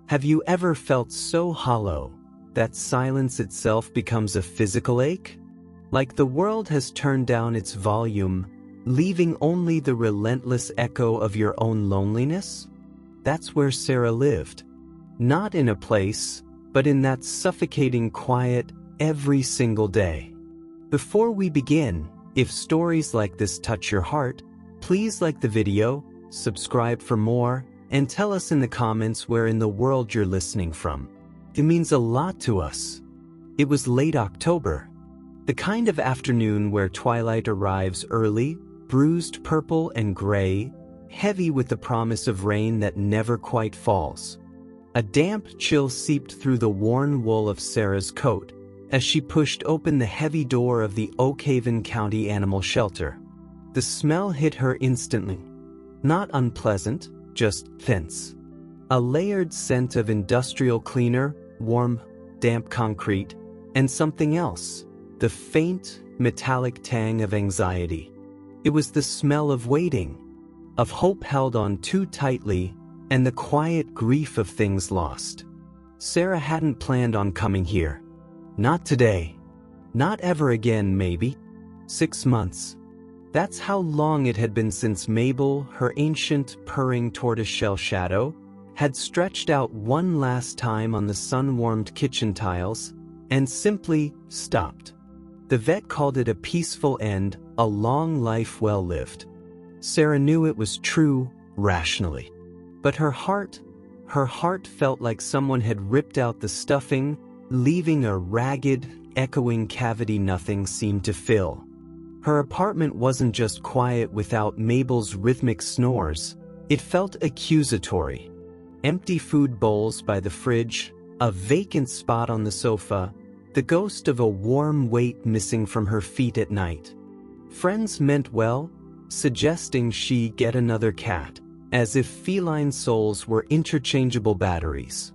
Have you ever felt so hollow that silence itself becomes a physical ache? Like the world has turned down its volume, leaving only the relentless echo of your own loneliness? That's where Sarah lived. Not in a place, but in that suffocating quiet every single day. Before we begin, if stories like this touch your heart, please like the video, subscribe for more, and tell us in the comments where in the world you're listening from. It means a lot to us. It was late October, the kind of afternoon where twilight arrives early, bruised purple and gray, heavy with the promise of rain that never quite falls. A damp chill seeped through the worn wool of Sarah's coat as she pushed open the heavy door of the Oak Haven County Animal Shelter. The smell hit her instantly. Not unpleasant, just tense. A layered scent of industrial cleaner, warm, damp concrete, and something else, the faint, metallic tang of anxiety. It was the smell of waiting, of hope held on too tightly, and the quiet grief of things lost. Sarah hadn't planned on coming here. Not today. Not ever again, maybe. 6 months. That's how long it had been since Mabel, her ancient, purring tortoiseshell shadow, had stretched out one last time on the sun-warmed kitchen tiles and simply stopped. The vet called it a peaceful end, a long life well lived. Sarah knew it was true, rationally. But her heart felt like someone had ripped out the stuffing, leaving a ragged, echoing cavity nothing seemed to fill. Her apartment wasn't just quiet without Mabel's rhythmic snores, it felt accusatory. Empty food bowls by the fridge, a vacant spot on the sofa, the ghost of a warm weight missing from her feet at night. Friends meant well, suggesting she get another cat, as if feline souls were interchangeable batteries.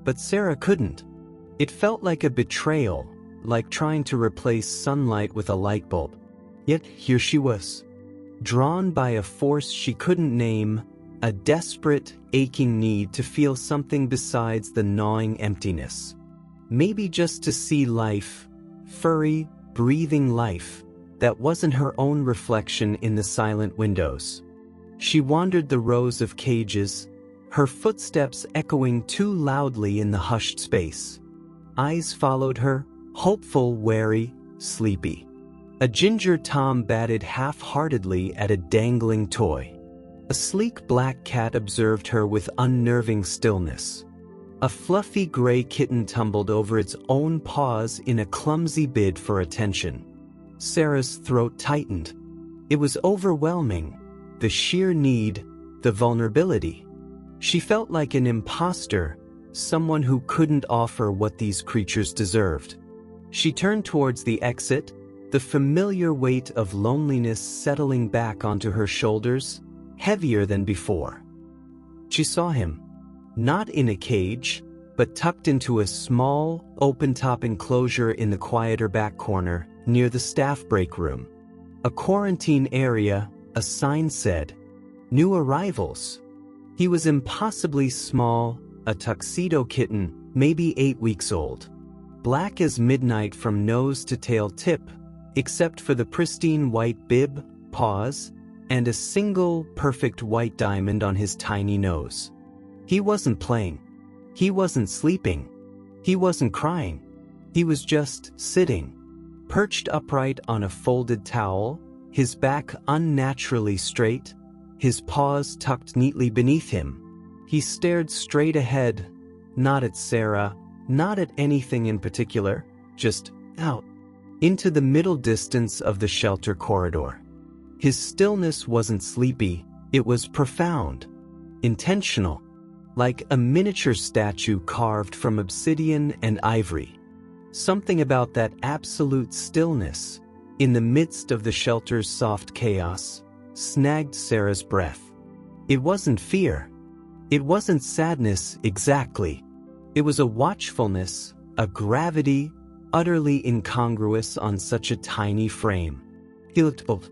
But Sarah couldn't. It felt like a betrayal, like trying to replace sunlight with a light bulb. Yet here she was, drawn by a force she couldn't name, a desperate, aching need to feel something besides the gnawing emptiness. Maybe just to see life, furry, breathing life, that wasn't her own reflection in the silent windows. She wandered the rows of cages, her footsteps echoing too loudly in the hushed space. Eyes followed her, hopeful, wary, sleepy. A ginger Tom batted half-heartedly at a dangling toy. A sleek black cat observed her with unnerving stillness. A fluffy gray kitten tumbled over its own paws in a clumsy bid for attention. Sarah's throat tightened. It was overwhelming. The sheer need, the vulnerability. She felt like an imposter, someone who couldn't offer what these creatures deserved. She turned towards the exit, the familiar weight of loneliness settling back onto her shoulders, heavier than before. She saw him, not in a cage, but tucked into a small, open-top enclosure in the quieter back corner, near the staff break room. A quarantine area, a sign said, "New arrivals." He was impossibly small, a tuxedo kitten, maybe 8 weeks old. Black as midnight from nose to tail tip, except for the pristine white bib, paws, and a single, perfect white diamond on his tiny nose. He wasn't playing. He wasn't sleeping. He wasn't crying. He was just sitting, perched upright on a folded towel, his back unnaturally straight, his paws tucked neatly beneath him. He stared straight ahead, not at Sarah, not at anything in particular, just out, into the middle distance of the shelter corridor. His stillness wasn't sleepy, it was profound, intentional, like a miniature statue carved from obsidian and ivory. Something about that absolute stillness, in the midst of the shelter's soft chaos, snagged Sarah's breath. It wasn't fear. It wasn't sadness exactly. It was a watchfulness, a gravity, utterly incongruous on such a tiny frame. He looked old,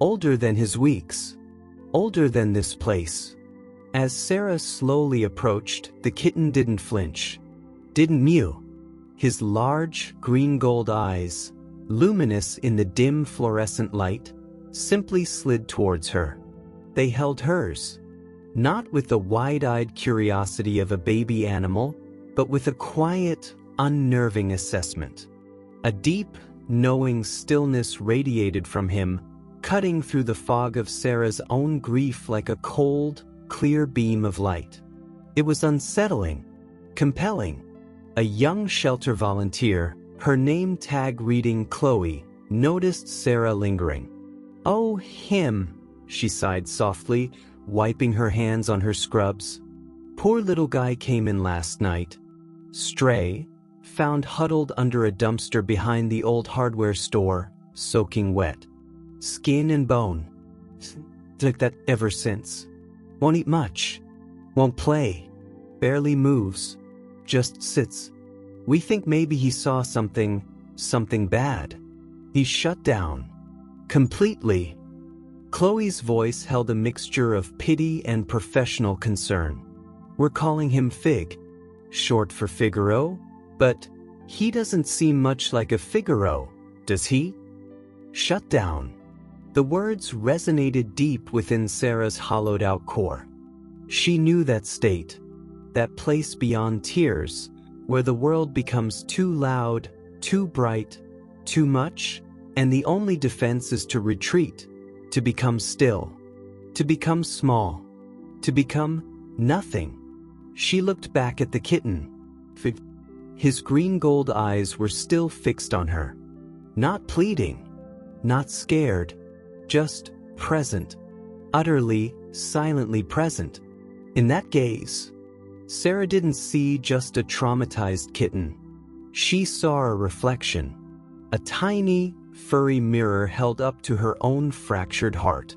older than his weeks, older than this place. As Sarah slowly approached, the kitten didn't flinch, didn't mew. His large, green-gold eyes, luminous in the dim fluorescent light, simply slid towards her. They held hers, not with the wide-eyed curiosity of a baby animal, but with a quiet, unnerving assessment. A deep, knowing stillness radiated from him, cutting through the fog of Sarah's own grief like a cold, clear beam of light. It was unsettling, compelling. A young shelter volunteer, her name tag reading Chloe, noticed Sarah lingering. "Oh, him," she sighed softly, wiping her hands on her scrubs. "Poor little guy came in last night. Stray, found huddled under a dumpster behind the old hardware store, soaking wet. Skin and bone. Like that ever since. Won't eat much. Won't play. Barely moves. Just sits. We think maybe he saw something bad. He's shut down. Completely." Chloe's voice held a mixture of pity and professional concern. "We're calling him Fig, short for Figaro, but he doesn't seem much like a Figaro, does he? Shut down." The words resonated deep within Sarah's hollowed-out core. She knew that state, that place beyond tears, where the world becomes too loud, too bright, too much, and the only defense is to retreat, to become still, to become small, to become nothing. She looked back at the kitten. His green-gold eyes were still fixed on her. Not pleading, not scared, just present, utterly, silently present. In that gaze, Sarah didn't see just a traumatized kitten. She saw a reflection, a tiny, furry mirror held up to her own fractured heart.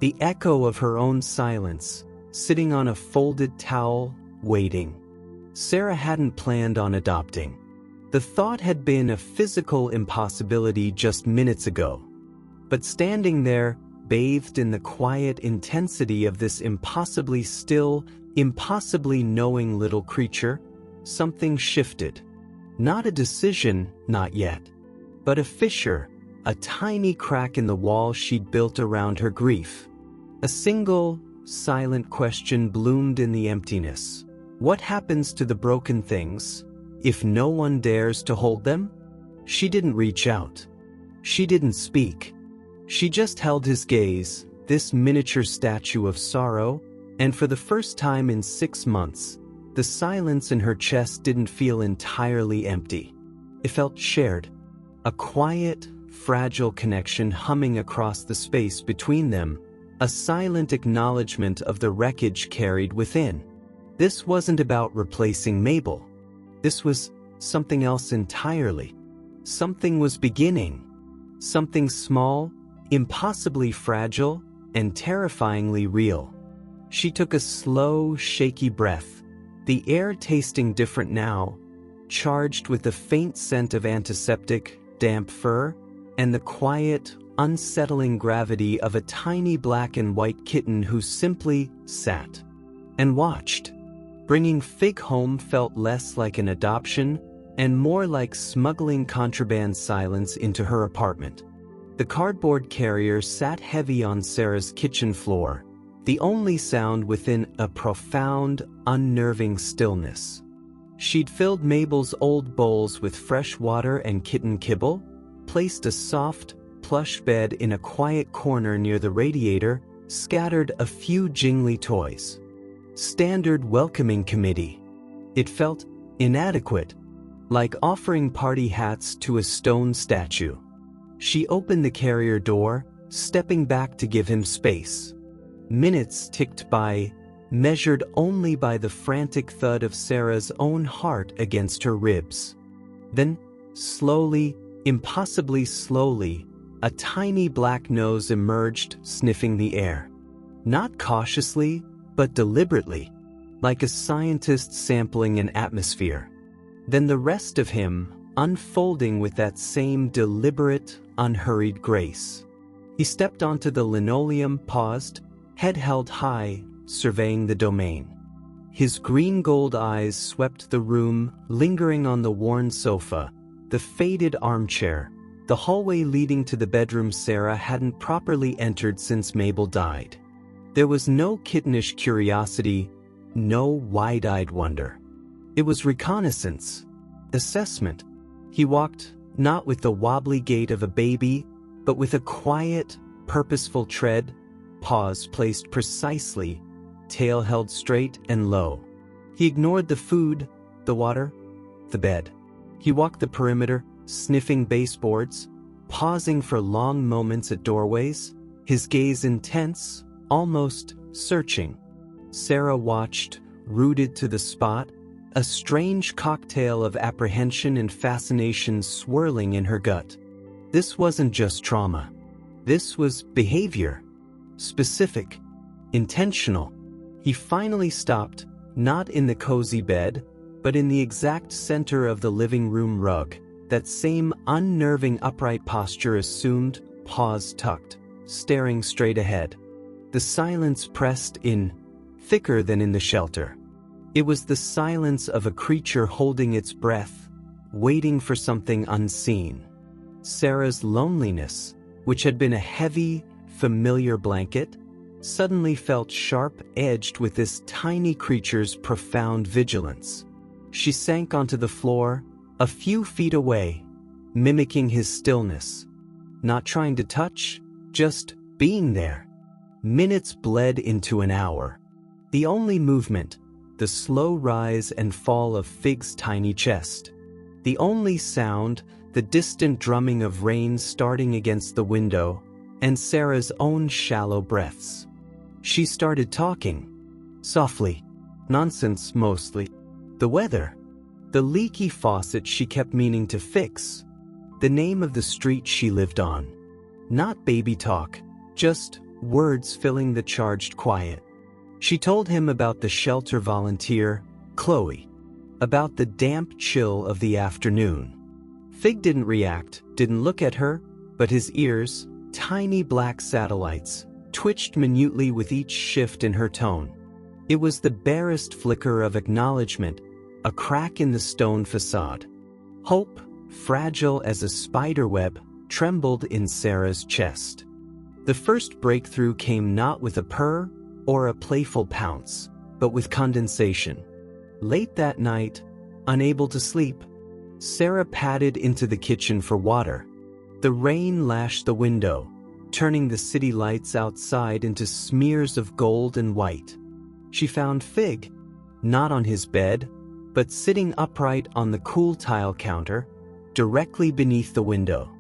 The echo of her own silence, sitting on a folded towel, waiting. Sarah hadn't planned on adopting. The thought had been a physical impossibility just minutes ago. But standing there, bathed in the quiet intensity of this impossibly still, impossibly knowing little creature, something shifted. Not a decision, not yet, but a fissure, a tiny crack in the wall she'd built around her grief. A single, silent question bloomed in the emptiness. What happens to the broken things, if no one dares to hold them? She didn't reach out. She didn't speak. She just held his gaze, this miniature statue of sorrow, and for the first time in 6 months, the silence in her chest didn't feel entirely empty. It felt shared. A quiet, fragile connection humming across the space between them, a silent acknowledgement of the wreckage carried within. This wasn't about replacing Mabel. This was something else entirely. Something was beginning. Something small, impossibly fragile, and terrifyingly real. She took a slow, shaky breath, the air tasting different now, charged with the faint scent of antiseptic, damp fur, and the quiet, unsettling gravity of a tiny black and white kitten who simply sat and watched. Bringing Fig home felt less like an adoption and more like smuggling contraband silence into her apartment. The cardboard carrier sat heavy on Sarah's kitchen floor, the only sound within a profound, unnerving stillness. She'd filled Mabel's old bowls with fresh water and kitten kibble, placed a soft, plush bed in a quiet corner near the radiator, scattered a few jingly toys. Standard welcoming committee. It felt inadequate, like offering party hats to a stone statue. She opened the carrier door, stepping back to give him space. Minutes ticked by, measured only by the frantic thud of Sarah's own heart against her ribs. Then, slowly, impossibly slowly, a tiny black nose emerged, sniffing the air. Not cautiously, but deliberately, like a scientist sampling an atmosphere. Then the rest of him, unfolding with that same deliberate, unhurried grace. He stepped onto the linoleum, paused, head held high, surveying the domain. His green-gold eyes swept the room, lingering on the worn sofa, the faded armchair, the hallway leading to the bedroom Sarah hadn't properly entered since Mabel died. There was no kittenish curiosity, no wide-eyed wonder. It was reconnaissance, assessment. He walked, not with the wobbly gait of a baby, but with a quiet, purposeful tread, paws placed precisely, tail held straight and low. He ignored the food, the water, the bed. He walked the perimeter, sniffing baseboards, pausing for long moments at doorways, his gaze intense, almost searching. Sarah watched, rooted to the spot, a strange cocktail of apprehension and fascination swirling in her gut. This wasn't just trauma. This was behavior. Specific. Intentional. He finally stopped, not in the cozy bed, but in the exact center of the living room rug, that same unnerving upright posture assumed, paws tucked, staring straight ahead. The silence pressed in, thicker than in the shelter. It was the silence of a creature holding its breath, waiting for something unseen. Sarah's loneliness, which had been a heavy, familiar blanket, suddenly felt sharp-edged with this tiny creature's profound vigilance. She sank onto the floor, a few feet away, mimicking his stillness. Not trying to touch, just being there. Minutes bled into an hour. The only movement, the slow rise and fall of Fig's tiny chest. The only sound, the distant drumming of rain starting against the window, and Sarah's own shallow breaths. She started talking. Softly. Nonsense, mostly. The weather. The leaky faucet she kept meaning to fix. The name of the street she lived on. Not baby talk, just words filling the charged quiet. She told him about the shelter volunteer, Chloe. About the damp chill of the afternoon. Fig didn't react, didn't look at her, but his ears, tiny black satellites, twitched minutely with each shift in her tone. It was the barest flicker of acknowledgement, a crack in the stone facade. Hope, fragile as a spiderweb, trembled in Sarah's chest. The first breakthrough came not with a purr or a playful pounce, but with condensation. Late that night, unable to sleep, Sarah padded into the kitchen for water. The rain lashed the window, turning the city lights outside into smears of gold and white. She found Fig, not on his bed, but sitting upright on the cool tile counter, directly beneath the window.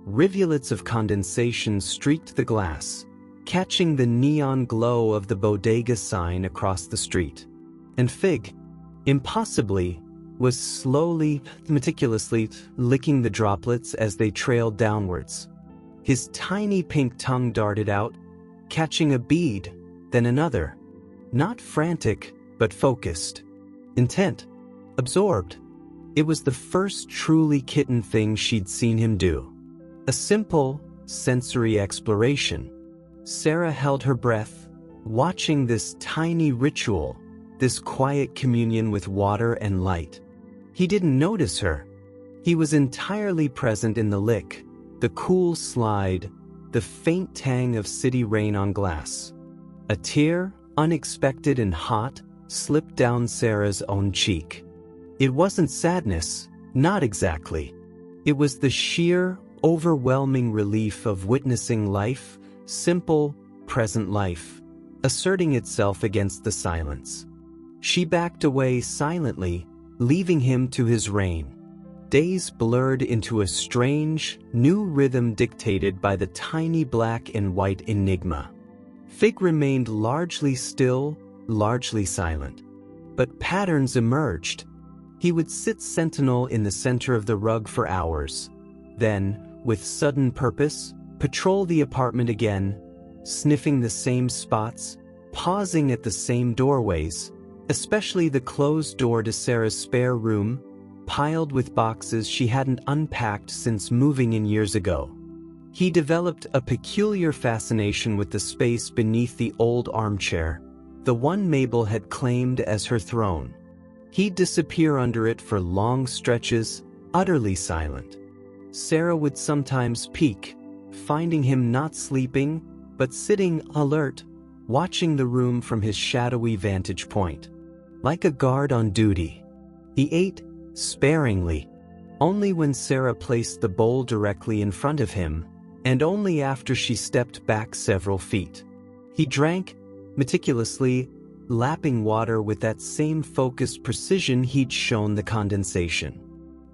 Rivulets of condensation streaked the glass, catching the neon glow of the bodega sign across the street. And Fig, impossibly, was slowly, meticulously licking the droplets as they trailed downwards. His tiny pink tongue darted out, catching a bead, then another. Not frantic, but focused. Intent. Absorbed. It was the first truly kitten thing she'd seen him do. A simple, sensory exploration. Sarah held her breath, watching this tiny ritual, this quiet communion with water and light. He didn't notice her. He was entirely present in the lick, the cool slide, the faint tang of city rain on glass. A tear, unexpected and hot, slipped down Sarah's own cheek. It wasn't sadness, not exactly. It was the sheer, overwhelming relief of witnessing life, simple, present life, asserting itself against the silence. She backed away silently, leaving him to his reign. Days blurred into a strange, new rhythm dictated by the tiny black and white enigma. Fig remained largely still, largely silent. But patterns emerged. He would sit sentinel in the center of the rug for hours. Then, with sudden purpose, patrol the apartment again, sniffing the same spots, pausing at the same doorways, especially the closed door to Sarah's spare room, piled with boxes she hadn't unpacked since moving in years ago. He developed a peculiar fascination with the space beneath the old armchair, the one Mabel had claimed as her throne. He'd disappear under it for long stretches, utterly silent. Sarah would sometimes peek, finding him not sleeping, but sitting alert, watching the room from his shadowy vantage point. Like a guard on duty. He ate sparingly, only when Sarah placed the bowl directly in front of him, and only after she stepped back several feet. He drank meticulously, lapping water with that same focused precision he'd shown the condensation.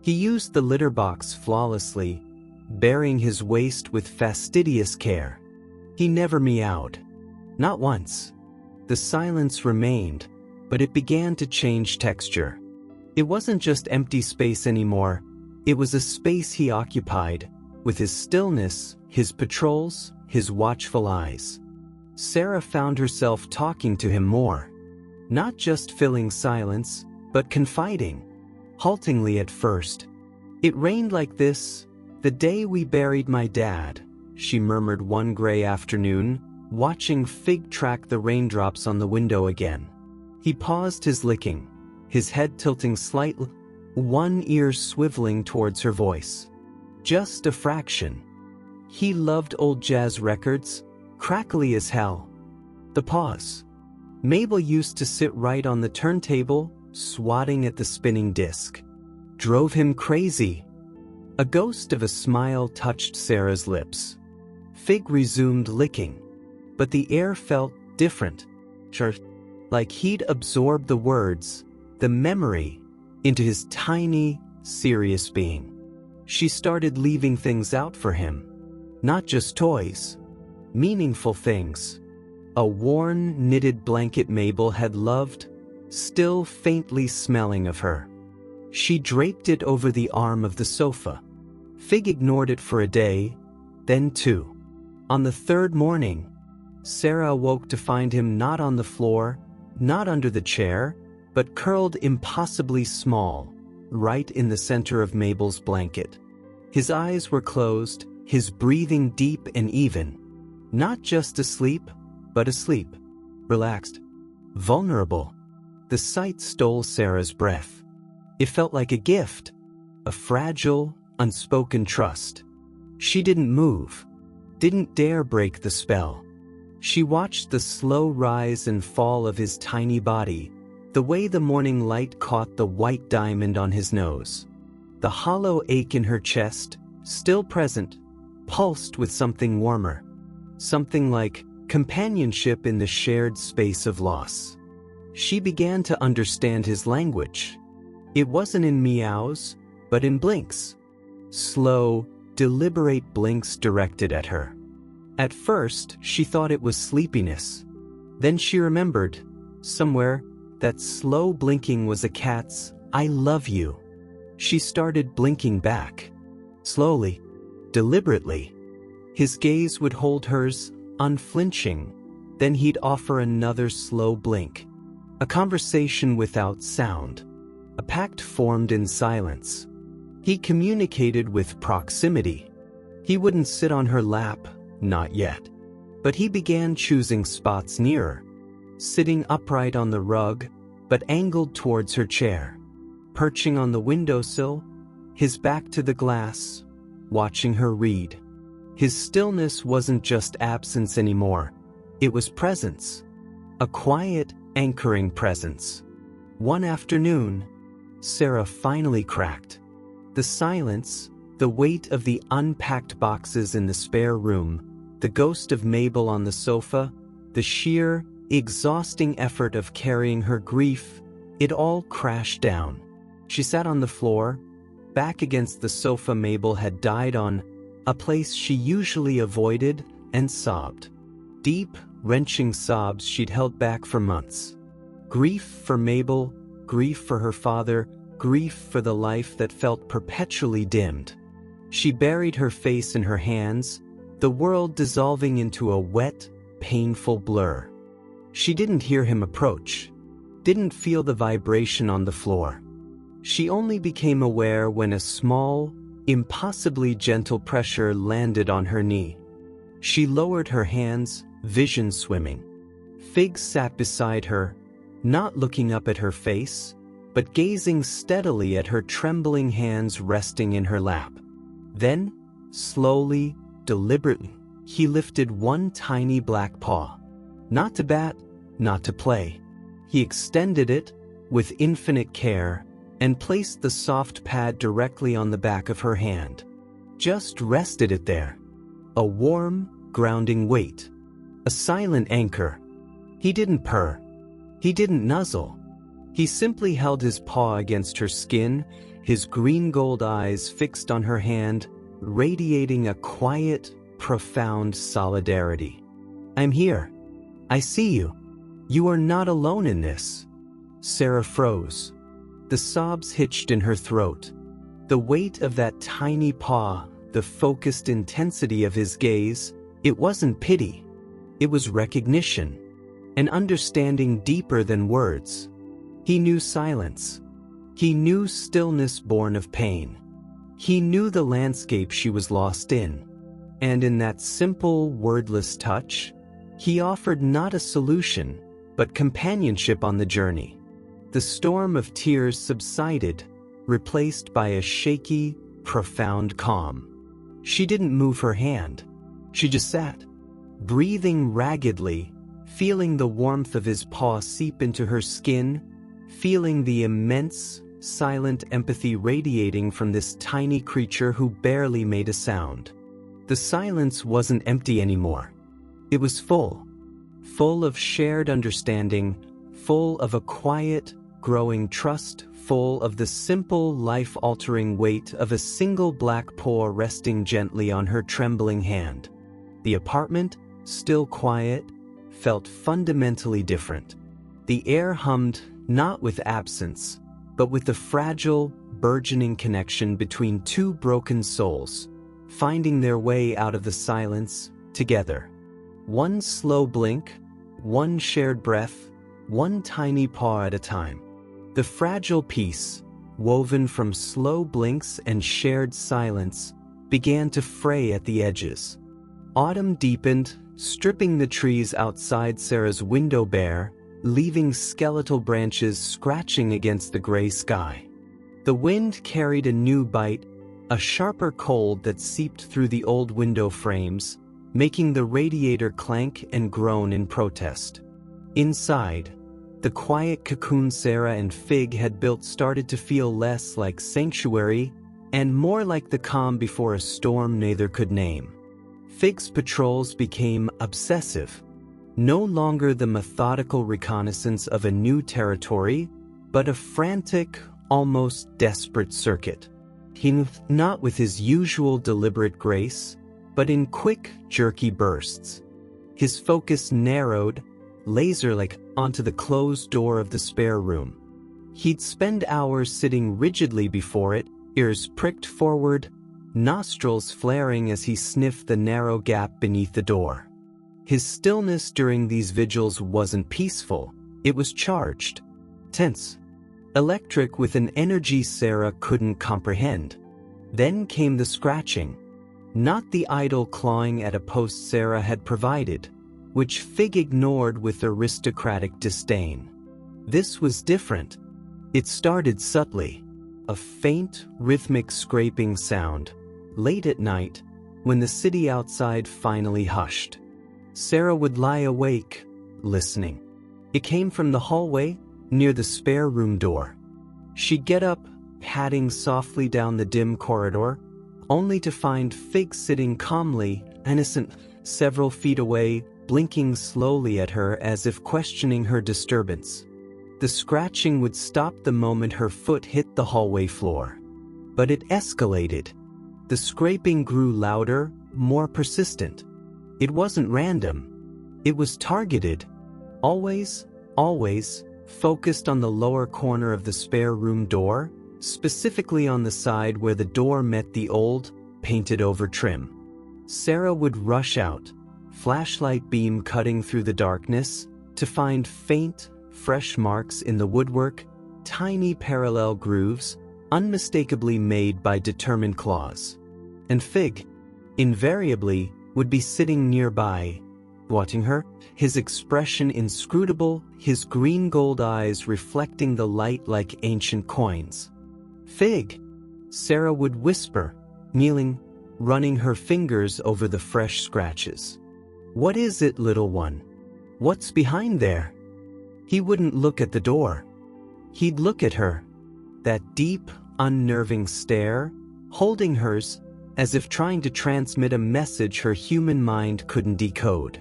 He used the litter box flawlessly, bearing his waste with fastidious care. He never meowed. Not once. The silence remained, but it began to change texture. It wasn't just empty space anymore. It was a space he occupied, with his stillness, his patrols, his watchful eyes. Sarah found herself talking to him more. Not just filling silence, but confiding. Haltingly at first. "It rained like this the day we buried my dad," she murmured one gray afternoon, watching Fig track the raindrops on the window again. He paused his licking, his head tilting slightly, one ear swiveling towards her voice. Just a fraction. He loved old jazz records, crackly as hell. The pause. Mabel used to sit right on the turntable, swatting at the spinning disc. Drove him crazy. A ghost of a smile touched Sarah's lips. Fig resumed licking. But the air felt different. Like he'd absorbed the words, the memory, into his tiny, serious being. She started leaving things out for him. Not just toys. Meaningful things. A worn, knitted blanket Mabel had loved, still faintly smelling of her. She draped it over the arm of the sofa. Fig ignored it for a day, then two. On the third morning, Sarah awoke to find him not on the floor, not under the chair, but curled impossibly small, right in the center of Mabel's blanket. His eyes were closed, his breathing deep and even. Not just asleep, but asleep. Relaxed. Vulnerable. The sight stole Sarah's breath. It felt like a gift. A fragile, unspoken trust. She didn't move. Didn't dare break the spell. She watched the slow rise and fall of his tiny body, the way the morning light caught the white diamond on his nose. The hollow ache in her chest, still present, pulsed with something warmer. Something like companionship in the shared space of loss. She began to understand his language. It wasn't in meows, but in blinks. Slow, deliberate blinks directed at her. At first, she thought it was sleepiness. Then she remembered, somewhere, that slow blinking was a cat's "I love you." She started blinking back. Slowly, deliberately. His gaze would hold hers, unflinching. Then he'd offer another slow blink. A conversation without sound. A pact formed in silence. He communicated with proximity. He wouldn't sit on her lap, not yet. But he began choosing spots nearer. Sitting upright on the rug, but angled towards her chair. Perching on the windowsill, his back to the glass, watching her read. His stillness wasn't just absence anymore. It was presence. A quiet, anchoring presence. One afternoon, Sarah finally cracked. The silence, the weight of the unpacked boxes in the spare room, the ghost of Mabel on the sofa, the sheer, exhausting effort of carrying her grief, it all crashed down. She sat on the floor, back against the sofa Mabel had died on, a place she usually avoided, and sobbed. Deep, wrenching sobs she'd held back for months. Grief for Mabel, grief for her father, grief for the life that felt perpetually dimmed. She buried her face in her hands, the world dissolving into a wet, painful blur. She didn't hear him approach, didn't feel the vibration on the floor. She only became aware when a small, impossibly gentle pressure landed on her knee. She lowered her hands, vision swimming. Fig sat beside her, not looking up at her face, but gazing steadily at her trembling hands resting in her lap. Then, slowly, deliberately, he lifted one tiny black paw. Not to bat, not to play. He extended it, with infinite care, and placed the soft pad directly on the back of her hand. Just rested it there. A warm, grounding weight. A silent anchor. He didn't purr. He didn't nuzzle. He simply held his paw against her skin, his green-gold eyes fixed on her hand, radiating a quiet, profound solidarity. "I'm here. I see you. You are not alone in this." Sarah froze. The sobs hitched in her throat. The weight of that tiny paw, the focused intensity of his gaze, it wasn't pity. It was recognition, an understanding deeper than words. He knew silence. He knew stillness born of pain. He knew the landscape she was lost in. And in that simple, wordless touch, he offered not a solution, but companionship on the journey. The storm of tears subsided, replaced by a shaky, profound calm. She didn't move her hand. She just sat, breathing raggedly, feeling the warmth of his paw seep into her skin, feeling the immense, silent empathy radiating from this tiny creature who barely made a sound. The silence wasn't empty anymore. It was full of shared understanding, full of a quiet, growing trust, full of the simple, life-altering weight of a single black paw resting gently on her trembling hand. The apartment, still quiet, felt fundamentally different. The air hummed, not with absence, but with the fragile, burgeoning connection between two broken souls, finding their way out of the silence, together. One slow blink, one shared breath, one tiny paw at a time. The fragile peace, woven from slow blinks and shared silence, began to fray at the edges. Autumn deepened, stripping the trees outside Sarah's window bare, leaving skeletal branches scratching against the gray sky. The wind carried a new bite, a sharper cold that seeped through the old window frames, making the radiator clank and groan in protest. Inside, the quiet cocoon Sarah and Fig had built started to feel less like sanctuary and more like the calm before a storm neither could name. Fig's patrols became obsessive, no longer the methodical reconnaissance of a new territory, but a frantic, almost desperate circuit. He moved not with his usual deliberate grace, but in quick, jerky bursts. His focus narrowed, laser-like, onto the closed door of the spare room. He'd spend hours sitting rigidly before it, ears pricked forward, nostrils flaring as he sniffed the narrow gap beneath the door. His stillness during these vigils wasn't peaceful, it was charged, tense, electric with an energy Sarah couldn't comprehend. Then came the scratching. Not the idle clawing at a post Sarah had provided, which Fig ignored with aristocratic disdain. This was different. It started subtly, a faint, rhythmic scraping sound, late at night, when the city outside finally hushed. Sarah would lie awake, listening. It came from the hallway, near the spare room door. She'd get up, padding softly down the dim corridor, only to find Fig sitting calmly, innocent, several feet away, blinking slowly at her as if questioning her disturbance. The scratching would stop the moment her foot hit the hallway floor. But it escalated. The scraping grew louder, more persistent. It wasn't random. It was targeted. Always, focused on the lower corner of the spare room door, specifically on the side where the door met the old, painted-over trim. Sarah would rush out, flashlight beam cutting through the darkness, to find faint, fresh marks in the woodwork, tiny parallel grooves, unmistakably made by determined claws. And Fig, invariably, would be sitting nearby, watching her, his expression inscrutable, his green-gold eyes reflecting the light like ancient coins. "Fig," Sarah would whisper, kneeling, running her fingers over the fresh scratches. "What is it, little one? What's behind there?" He wouldn't look at the door. He'd look at her. That deep, unnerving stare, holding hers, as if trying to transmit a message her human mind couldn't decode.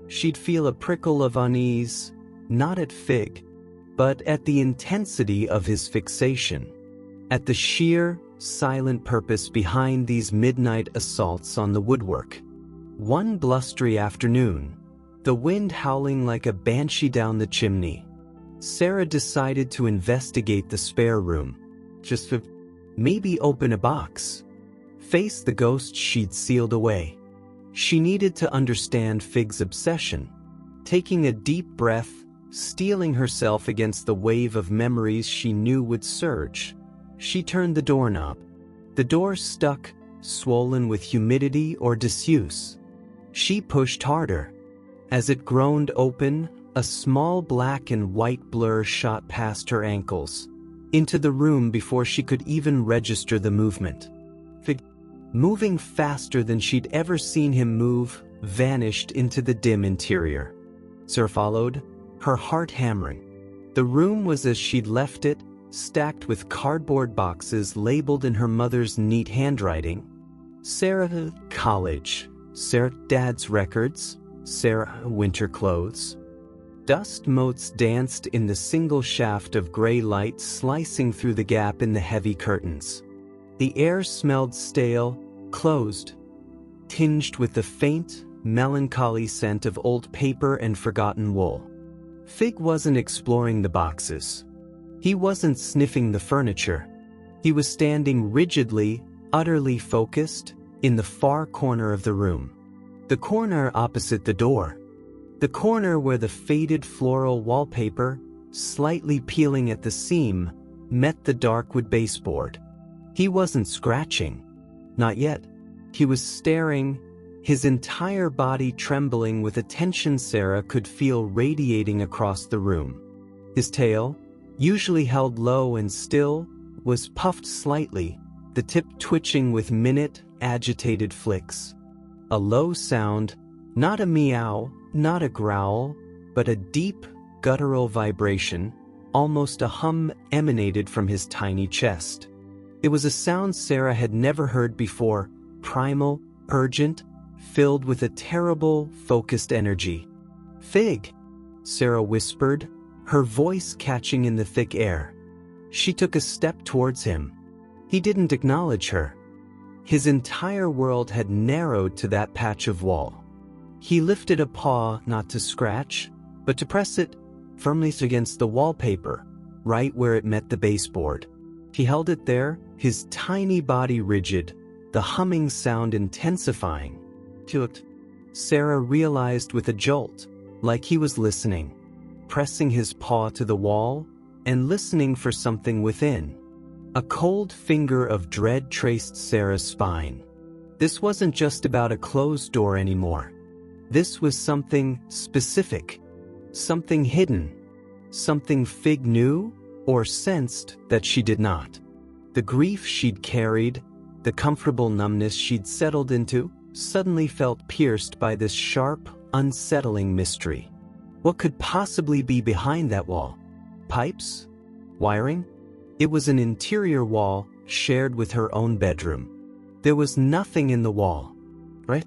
She'd feel a prickle of unease, not at Fig, but at the intensity of his fixation, at the sheer, silent purpose behind these midnight assaults on the woodwork. One blustery afternoon, the wind howling like a banshee down the chimney, Sarah decided to investigate the spare room, just to maybe open a box, face the ghost she'd sealed away. She needed to understand Fig's obsession. Taking a deep breath, steeling herself against the wave of memories she knew would surge, she turned the doorknob. The door stuck, swollen with humidity or disuse. She pushed harder. As it groaned open, a small black and white blur shot past her ankles, into the room before she could even register the movement. Fig, moving faster than she'd ever seen him move, vanished into the dim interior. Sarah followed, her heart hammering. The room was as she'd left it, stacked with cardboard boxes labeled in her mother's neat handwriting. Sarah, college. Sarah, dad's records. Sarah, winter clothes. Dust motes danced in the single shaft of gray light slicing through the gap in the heavy curtains. The air smelled stale, closed, tinged with the faint, melancholy scent of old paper and forgotten wool. Fig wasn't exploring the boxes. He wasn't sniffing the furniture. He was standing rigidly, utterly focused, in the far corner of the room. The corner opposite the door. The corner where the faded floral wallpaper, slightly peeling at the seam, met the dark wood baseboard. He wasn't scratching. Not yet. He was staring, his entire body trembling with a tension Sarah could feel radiating across the room. His tail, usually held low and still, was puffed slightly, the tip twitching with minute, agitated flicks. A low sound, not a meow, not a growl, but a deep, guttural vibration, almost a hum, emanated from his tiny chest. It was a sound Sarah had never heard before, primal, urgent, filled with a terrible, focused energy. "Fig," Sarah whispered, her voice catching in the thick air. She took a step towards him. He didn't acknowledge her. His entire world had narrowed to that patch of wall. He lifted a paw not to scratch, but to press it firmly against the wallpaper, right where it met the baseboard. He held it there, his tiny body rigid, the humming sound intensifying. Sarah realized with a jolt, like he was listening, pressing his paw to the wall and listening for something within. A cold finger of dread traced Sarah's spine. This wasn't just about a closed door anymore. This was something specific, something hidden, something Fig knew or sensed that she did not. The grief she'd carried, the comfortable numbness she'd settled into, suddenly felt pierced by this sharp, unsettling mystery. What could possibly be behind that wall? Pipes? Wiring? It was an interior wall shared with her own bedroom. There was nothing in the wall, right?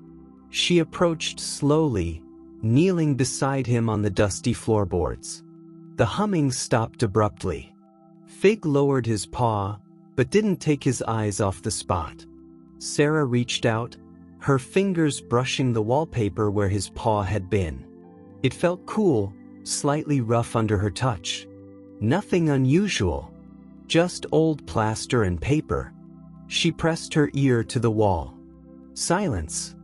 She approached slowly, kneeling beside him on the dusty floorboards. The humming stopped abruptly. Fig lowered his paw, but didn't take his eyes off the spot. Sarah reached out, her fingers brushing the wallpaper where his paw had been. It felt cool, slightly rough under her touch. Nothing unusual, just old plaster and paper. She pressed her ear to the wall. Silence.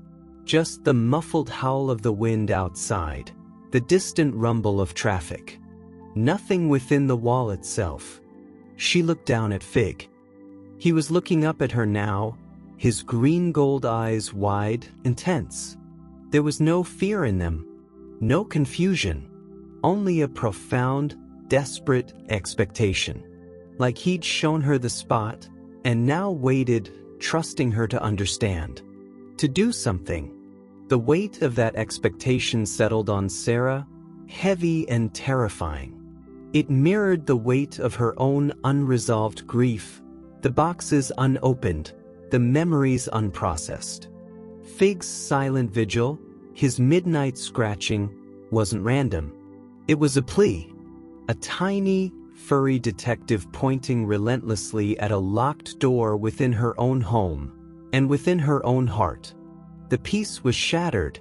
Just the muffled howl of the wind outside, the distant rumble of traffic. Nothing within the wall itself. She looked down at Fig. He was looking up at her now, his green-gold eyes wide, intense. There was no fear in them, No confusion, only a profound, desperate expectation. Like he'd shown her the spot, and now waited, trusting her to understand. To do something. The weight of that expectation settled on Sarah, heavy and terrifying. It mirrored the weight of her own unresolved grief, the boxes unopened, the memories unprocessed. Fig's silent vigil, his midnight scratching, wasn't random. It was a plea. A tiny, furry detective pointing relentlessly at a locked door within her own home, and within her own heart. The peace was shattered.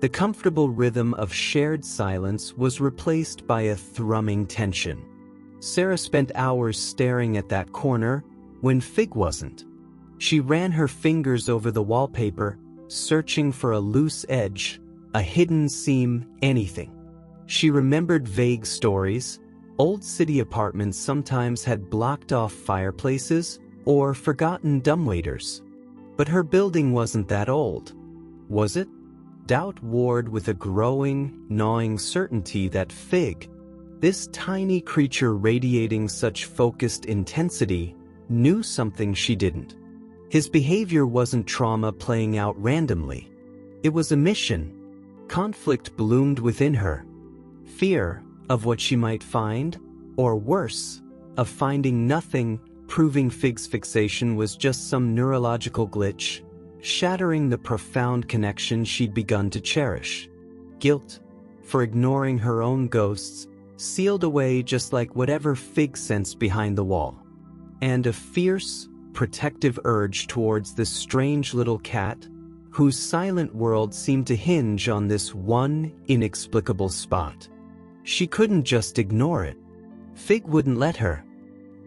The comfortable rhythm of shared silence was replaced by a thrumming tension. Sarah spent hours staring at that corner, when Fig wasn't. She ran her fingers over the wallpaper, searching for a loose edge, a hidden seam, anything. She remembered vague stories. Old city apartments sometimes had blocked-off fireplaces or forgotten dumbwaiters. But her building wasn't that old. Was it? Doubt warred with a growing, gnawing certainty that Fig, this tiny creature radiating such focused intensity, knew something she didn't. His behavior wasn't trauma playing out randomly. It was a mission. Conflict bloomed within her. Fear of what she might find, or worse, of finding nothing, proving Fig's fixation was just some neurological glitch, shattering the profound connection she'd begun to cherish. Guilt, for ignoring her own ghosts, sealed away just like whatever Fig sensed behind the wall. And a fierce, protective urge towards this strange little cat, whose silent world seemed to hinge on this one inexplicable spot. She couldn't just ignore it. Fig wouldn't let her.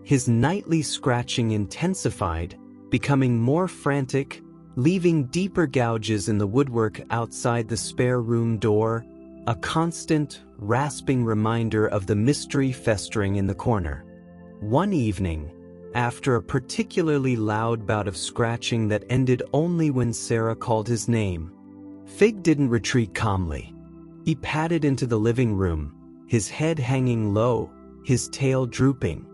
His nightly scratching intensified, becoming more frantic, leaving deeper gouges in the woodwork outside the spare room door, a constant, rasping reminder of the mystery festering in the corner. One evening, after a particularly loud bout of scratching that ended only when Sarah called his name, Fig didn't retreat calmly. He padded into the living room, his head hanging low, his tail drooping.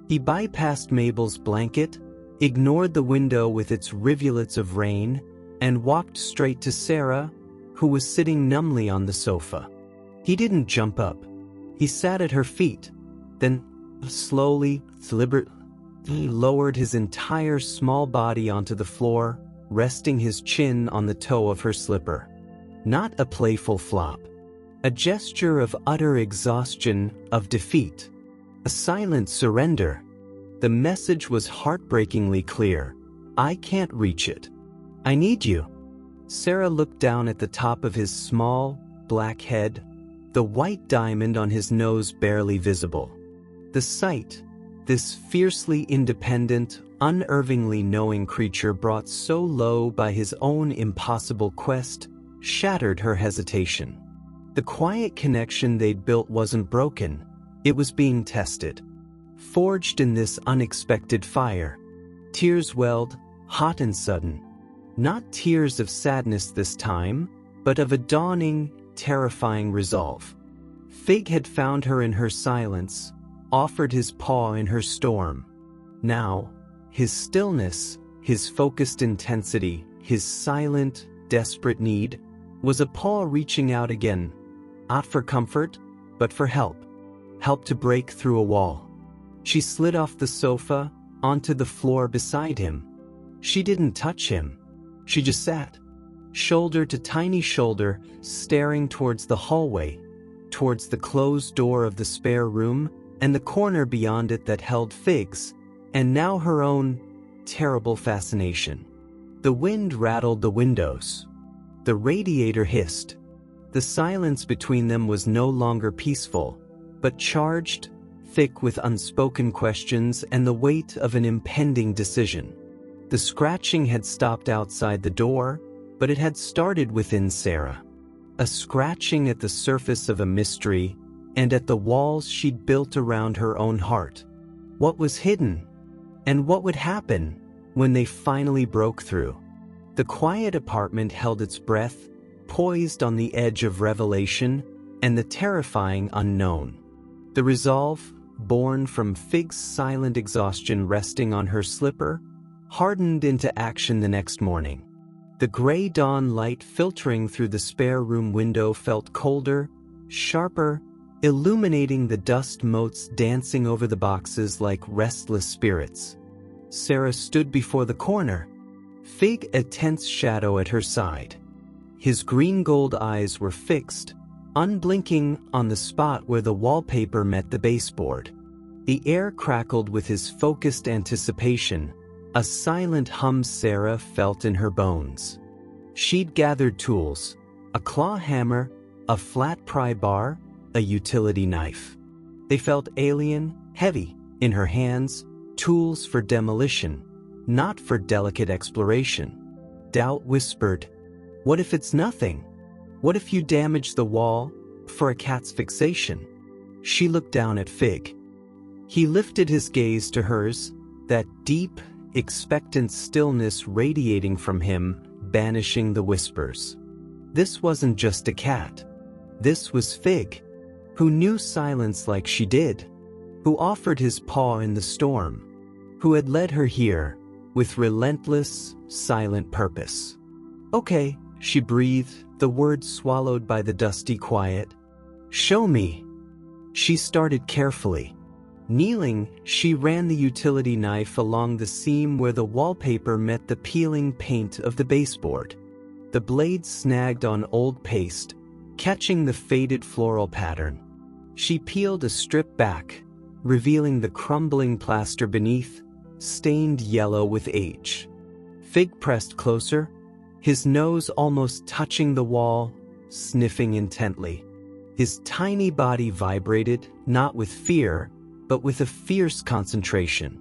He bypassed Mabel's blanket, ignored the window with its rivulets of rain, and walked straight to Sarah, who was sitting numbly on the sofa. He didn't jump up. He sat at her feet, then slowly, deliberately lowered his entire small body onto the floor, resting his chin on the toe of her slipper. Not a playful flop. A gesture of utter exhaustion, of defeat. A silent surrender. The message was heartbreakingly clear. I can't reach it. I need you. Sarah looked down at the top of his small, black head, the white diamond on his nose barely visible. The sight, this fiercely independent, unervingly knowing creature brought so low by his own impossible quest, shattered her hesitation. The quiet connection they'd built wasn't broken, it was being tested. Forged in this unexpected fire. Tears welled, hot and sudden. Not tears of sadness this time, but of a dawning, terrifying resolve. Fig had found her in her silence, offered his paw in her storm. Now, his stillness, his focused intensity, his silent, desperate need, was a paw reaching out again, not for comfort, but for help. Help to break through a wall. She slid off the sofa, onto the floor beside him. She didn't touch him. She just sat, shoulder to tiny shoulder, staring towards the hallway, towards the closed door of the spare room, and the corner beyond it that held Fig's, and now her own, terrible fascination. The wind rattled the windows. The radiator hissed. The silence between them was no longer peaceful, but charged, thick with unspoken questions and the weight of an impending decision. The scratching had stopped outside the door, but it had started within Sarah. A scratching at the surface of a mystery, and at the walls she'd built around her own heart. What was hidden? And what would happen when they finally broke through? The quiet apartment held its breath, poised on the edge of revelation, and the terrifying unknown. The resolve, born from Fig's silent exhaustion resting on her slipper, hardened into action the next morning. The gray dawn light filtering through the spare room window felt colder, sharper, illuminating the dust motes dancing over the boxes like restless spirits. Sarah stood before the corner, Fig a tense shadow at her side. His green-gold eyes were fixed, unblinking on the spot where the wallpaper met the baseboard. The air crackled with his focused anticipation, a silent hum Sarah felt in her bones. She'd gathered tools, a claw hammer, a flat pry bar, a utility knife. They felt alien, heavy, in her hands, tools for demolition, not for delicate exploration. Doubt whispered, "What if it's nothing? What if you damage the wall for a cat's fixation?" She looked down at Fig. He lifted his gaze to hers, that deep, expectant stillness radiating from him, banishing the whispers. This wasn't just a cat. This was Fig, who knew silence like she did, who offered his paw in the storm, who had led her here with relentless, silent purpose. "Okay," she breathed, the words swallowed by the dusty quiet. "Show me." She started carefully. Kneeling, she ran the utility knife along the seam where the wallpaper met the peeling paint of the baseboard. The blade snagged on old paste, catching the faded floral pattern. She peeled a strip back, revealing the crumbling plaster beneath, stained yellow with age. Fig pressed closer, his nose almost touching the wall, sniffing intently. His tiny body vibrated, not with fear, but with a fierce concentration.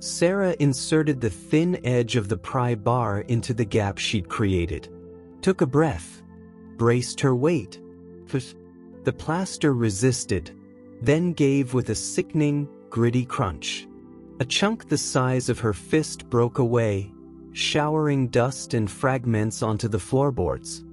Sarah inserted the thin edge of the pry bar into the gap she'd created. Took a breath. Braced her weight. The plaster resisted, then gave with a sickening, gritty crunch. A chunk the size of her fist broke away, showering dust and fragments onto the floorboards.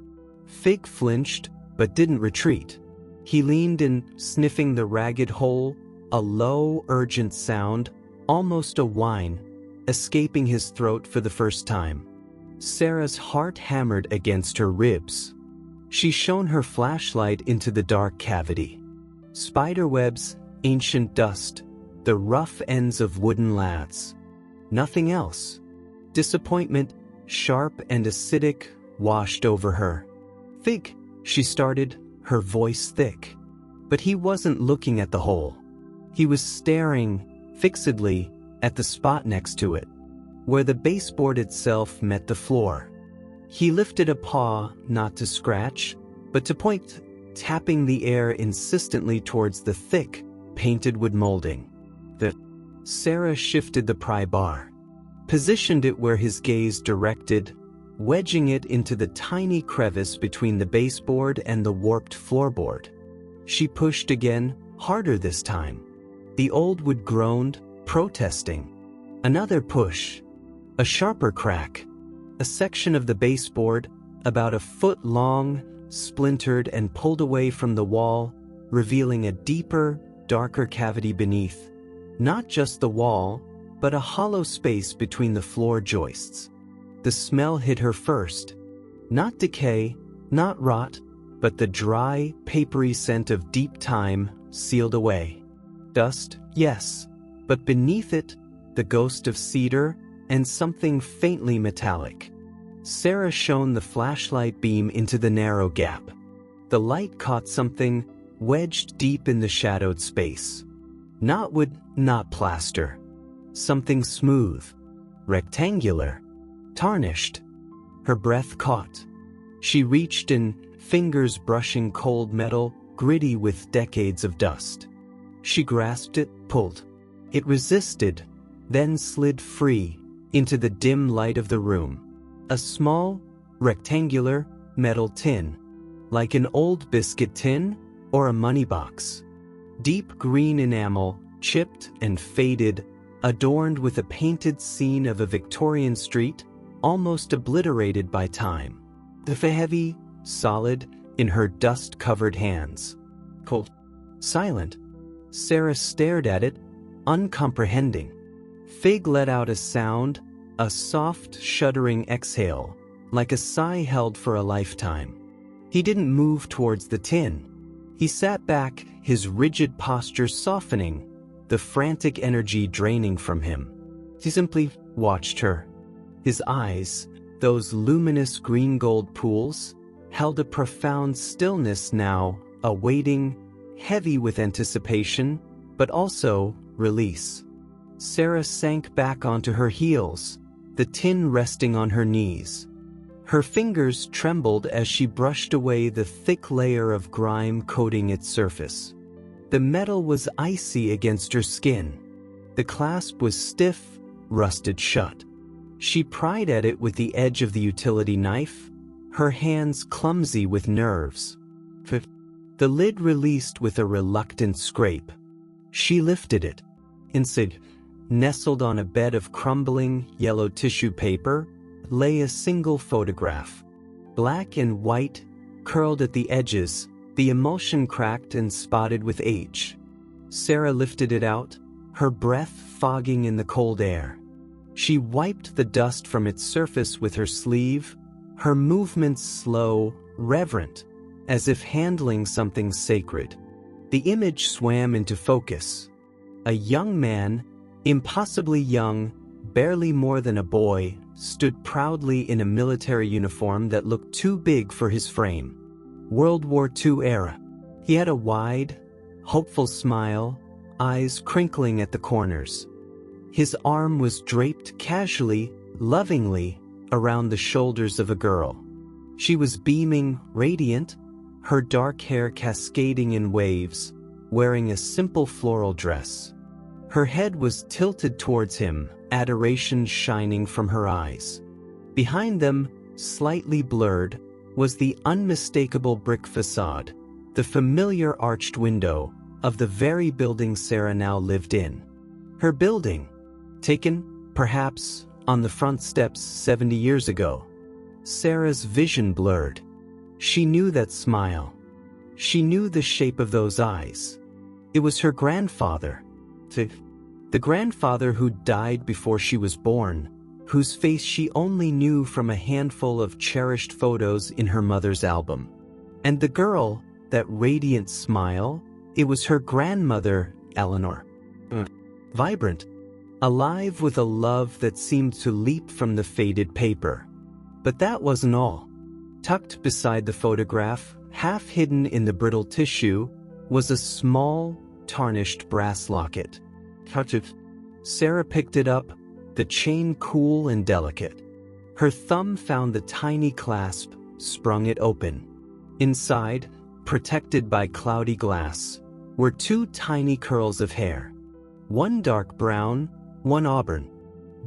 Fig flinched, but didn't retreat. He leaned in, sniffing the ragged hole, a low, urgent sound, almost a whine, escaping his throat for the first time. Sarah's heart hammered against her ribs. She shone her flashlight into the dark cavity. Spiderwebs, ancient dust, the rough ends of wooden laths. Nothing else. Disappointment, sharp and acidic, washed over her. "Fig," she started, her voice thick. But he wasn't looking at the hole. He was staring, fixedly, at the spot next to it, where the baseboard itself met the floor. He lifted a paw, not to scratch, but to point, tapping the air insistently towards the thick, painted wood molding. Sarah shifted the pry bar, positioned it where his gaze directed, wedging it into the tiny crevice between the baseboard and the warped floorboard. She pushed again, harder this time. The old wood groaned, protesting. Another push. A sharper crack. A section of the baseboard, about a foot long, splintered and pulled away from the wall, revealing a deeper, darker cavity beneath. Not just the wall, but a hollow space between the floor joists. The smell hit her first. Not decay, not rot, but the dry, papery scent of deep time sealed away. Dust, yes, but beneath it, the ghost of cedar and something faintly metallic. Sarah shone the flashlight beam into the narrow gap. The light caught something wedged deep in the shadowed space. Not wood, not plaster. Something smooth, rectangular, tarnished. Her breath caught. She reached in, fingers brushing cold metal, gritty with decades of dust. She grasped it, pulled. It resisted, then slid free, into the dim light of the room. A small, rectangular, metal tin, like an old biscuit tin or a money box. Deep green enamel, chipped and faded, adorned with a painted scene of a Victorian street, almost obliterated by time. The heavy, solid, in her dust-covered hands. Cold, silent, Sarah stared at it, uncomprehending. Fig let out a sound, a soft, shuddering exhale, like a sigh held for a lifetime. He didn't move towards the tin. He sat back, his rigid posture softening, the frantic energy draining from him. He simply watched her. His eyes, those luminous green-gold pools, held a profound stillness now, awaiting, heavy with anticipation, but also release. Sarah sank back onto her heels, the tin resting on her knees. Her fingers trembled as she brushed away the thick layer of grime coating its surface. The metal was icy against her skin. The clasp was stiff, rusted shut. She pried at it with the edge of the utility knife, her hands clumsy with nerves. The lid released with a reluctant scrape. She lifted it. Inside, nestled on a bed of crumbling, yellow tissue paper, lay a single photograph. Black and white, curled at the edges, the emulsion cracked and spotted with age. Sarah lifted it out, her breath fogging in the cold air. She wiped the dust from its surface with her sleeve, her movements slow, reverent, as if handling something sacred. The image swam into focus. A young man, impossibly young, barely more than a boy, stood proudly in a military uniform that looked too big for his frame. World War II era. He had a wide, hopeful smile, eyes crinkling at the corners. His arm was draped casually, lovingly, around the shoulders of a girl. She was beaming, radiant, her dark hair cascading in waves, wearing a simple floral dress. Her head was tilted towards him, adoration shining from her eyes. Behind them, slightly blurred, was the unmistakable brick facade, the familiar arched window of the very building Sarah now lived in. Her building, taken, perhaps, on the front steps 70 years ago. Sarah's vision blurred. She knew that smile. She knew the shape of those eyes. It was her grandfather. The grandfather who died before she was born, whose face she only knew from a handful of cherished photos in her mother's album. And the girl, that radiant smile, it was her grandmother, Eleanor. Vibrant, alive with a love that seemed to leap from the faded paper. But that wasn't all. Tucked beside the photograph, half hidden in the brittle tissue, was a small, tarnished brass locket. Sarah picked it up, the chain cool and delicate. Her thumb found the tiny clasp, sprung it open. Inside, protected by cloudy glass, were two tiny curls of hair. One dark brown, one auburn,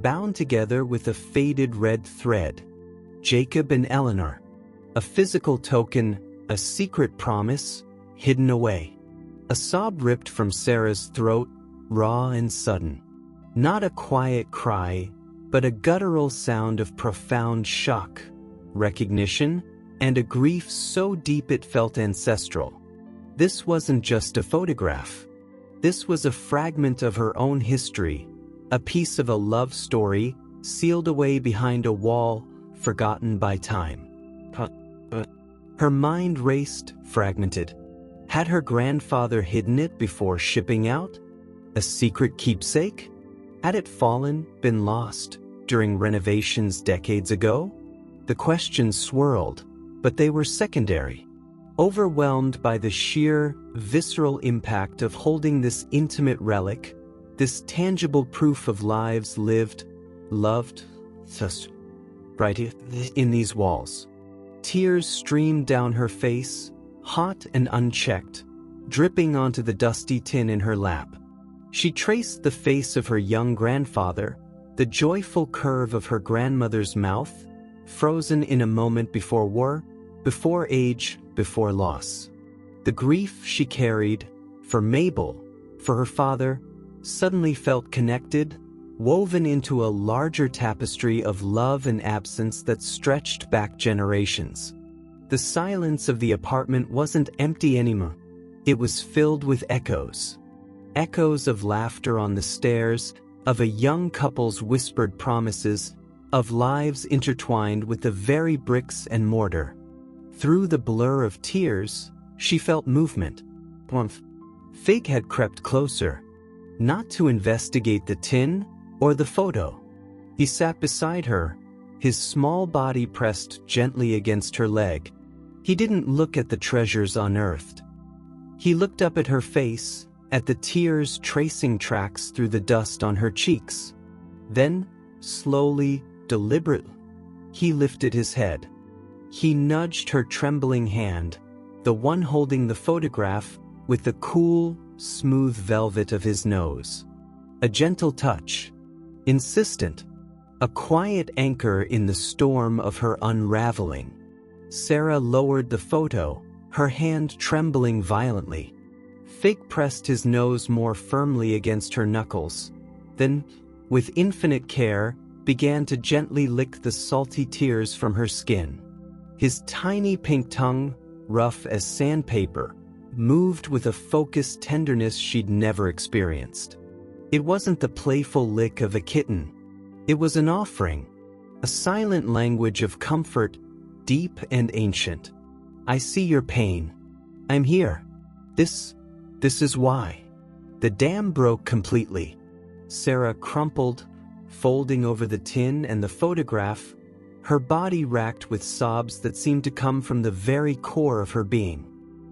bound together with a faded red thread. Jacob and Eleanor. A physical token, a secret promise, hidden away. A sob ripped from Sarah's throat, raw and sudden. Not a quiet cry, but a guttural sound of profound shock, recognition, and a grief so deep it felt ancestral. This wasn't just a photograph. This was a fragment of her own history, a piece of a love story sealed away behind a wall, forgotten by time. Her mind raced, fragmented. Had her grandfather hidden it before shipping out? A secret keepsake? Had it fallen, been lost, during renovations decades ago? The questions swirled, but they were secondary. Overwhelmed by the sheer, visceral impact of holding this intimate relic, this tangible proof of lives lived, loved, right in these walls. Tears streamed down her face, hot and unchecked, dripping onto the dusty tin in her lap. She traced the face of her young grandfather, the joyful curve of her grandmother's mouth, frozen in a moment before war, before age, before loss. The grief she carried, for Mabel, for her father, suddenly felt connected, woven into a larger tapestry of love and absence that stretched back generations. The silence of the apartment wasn't empty anymore. It was filled with echoes. Echoes of laughter on the stairs, of a young couple's whispered promises, of lives intertwined with the very bricks and mortar. Through the blur of tears, she felt movement. Fig had crept closer, not to investigate the tin or the photo. He sat beside her, his small body pressed gently against her leg. He didn't look at the treasures unearthed. He looked up at her face, at the tears tracing tracks through the dust on her cheeks. Then, slowly, deliberately, he lifted his head. He nudged her trembling hand, the one holding the photograph, with the cool, smooth velvet of his nose. A gentle touch, insistent, a quiet anchor in the storm of her unraveling. Sarah lowered the photo, her hand trembling violently. Fig pressed his nose more firmly against her knuckles, then, with infinite care, began to gently lick the salty tears from her skin. His tiny pink tongue, rough as sandpaper, moved with a focused tenderness she'd never experienced. It wasn't the playful lick of a kitten. It was an offering, a silent language of comfort, deep and ancient. I see your pain. I'm here. This is why. The dam broke completely. Sarah crumpled, folding over the tin and the photograph, her body racked with sobs that seemed to come from the very core of her being.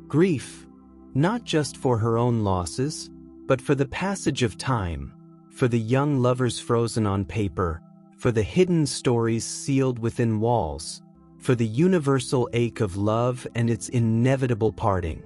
Grief, not just for her own losses, but for the passage of time, for the young lovers frozen on paper, for the hidden stories sealed within walls, for the universal ache of love and its inevitable parting.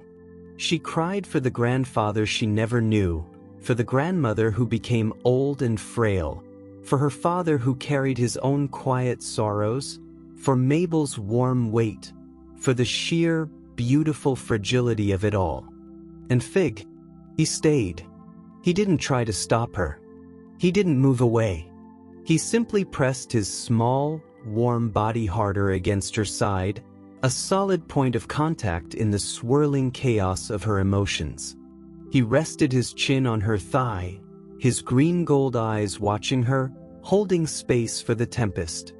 She cried for the grandfather she never knew, for the grandmother who became old and frail, for her father who carried his own quiet sorrows, for Mabel's warm weight, for the sheer, beautiful fragility of it all. And Fig, he stayed. He didn't try to stop her. He didn't move away. He simply pressed his small, warm body harder against her side, a solid point of contact in the swirling chaos of her emotions. He rested his chin on her thigh, his green-gold eyes watching her, holding space for the tempest.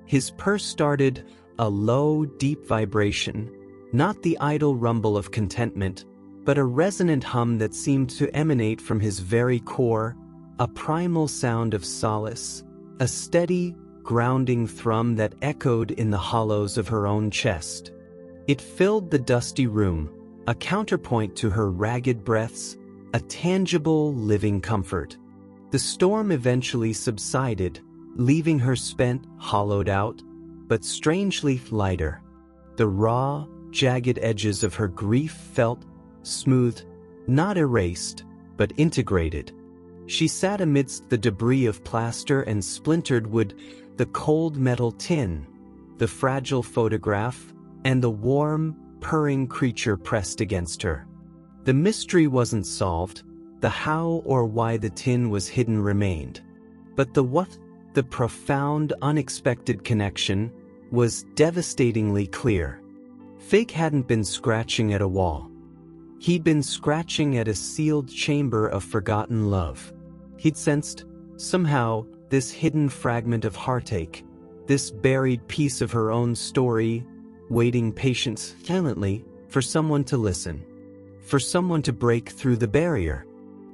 His purse started, a low, deep vibration, not the idle rumble of contentment, but a resonant hum that seemed to emanate from his very core, a primal sound of solace, a steady, grounding thrum that echoed in the hollows of her own chest. It filled the dusty room, a counterpoint to her ragged breaths, a tangible, living comfort. The storm eventually subsided, leaving her spent, hollowed out, but strangely lighter. The raw, jagged edges of her grief felt smooth, not erased, but integrated. She sat amidst the debris of plaster and splintered wood, the cold metal tin, the fragile photograph, and the warm, purring creature pressed against her. The mystery wasn't solved, the how or why the tin was hidden remained. But the what, the profound, unexpected connection, was devastatingly clear. Fig hadn't been scratching at a wall. He'd been scratching at a sealed chamber of forgotten love. He'd sensed, somehow, this hidden fragment of heartache, this buried piece of her own story, waiting silently for someone to listen, for someone to break through the barrier.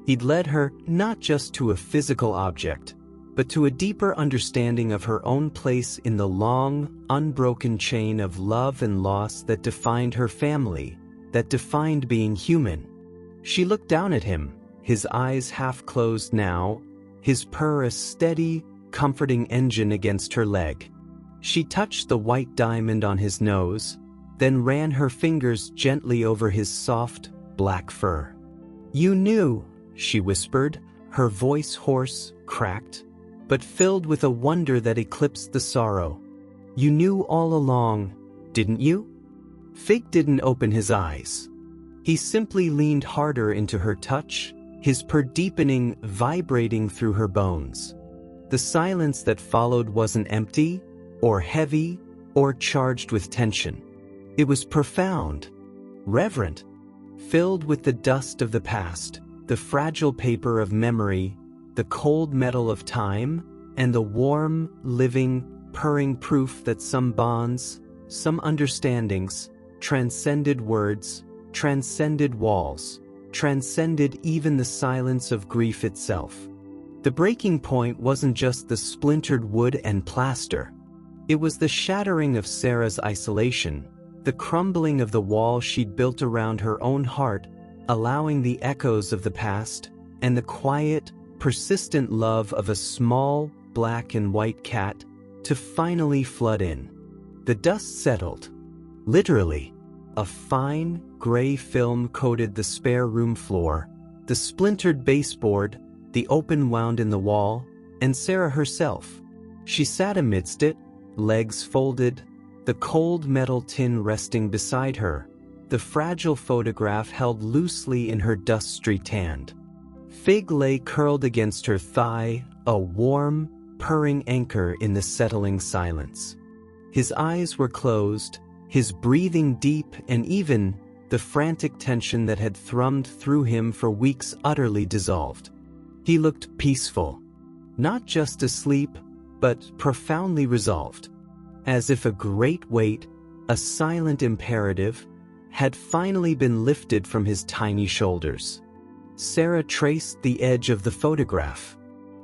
He'd led her not just to a physical object, but to a deeper understanding of her own place in the long, unbroken chain of love and loss that defined her family, that defined being human. She looked down at him, his eyes half closed now, his purr a steady, comforting engine against her leg. She touched the white diamond on his nose, then ran her fingers gently over his soft, black fur. "You knew," she whispered, her voice hoarse, cracked, but filled with a wonder that eclipsed the sorrow. "You knew all along, didn't you?" Fig didn't open his eyes. He simply leaned harder into her touch, his purr deepening, vibrating through her bones. The silence that followed wasn't empty, or heavy, or charged with tension. It was profound, reverent, filled with the dust of the past, the fragile paper of memory, the cold metal of time, and the warm, living, purring proof that some bonds, some understandings, transcended words, transcended walls, transcended even the silence of grief itself. The breaking point wasn't just the splintered wood and plaster. It was the shattering of Sarah's isolation, the crumbling of the wall she'd built around her own heart, allowing the echoes of the past, and the quiet, persistent love of a small, black and white cat to finally flood in. The dust settled. Literally, a fine, gray film coated the spare room floor, the splintered baseboard, the open wound in the wall, and Sarah herself. She sat amidst it, legs folded, the cold metal tin resting beside her, the fragile photograph held loosely in her dust-streaked hand. Fig lay curled against her thigh, a warm, purring anchor in the settling silence. His eyes were closed, his breathing deep, and even the frantic tension that had thrummed through him for weeks utterly dissolved. He looked peaceful, not just asleep, but profoundly resolved, as if a great weight, a silent imperative, had finally been lifted from his tiny shoulders. Sarah traced the edge of the photograph.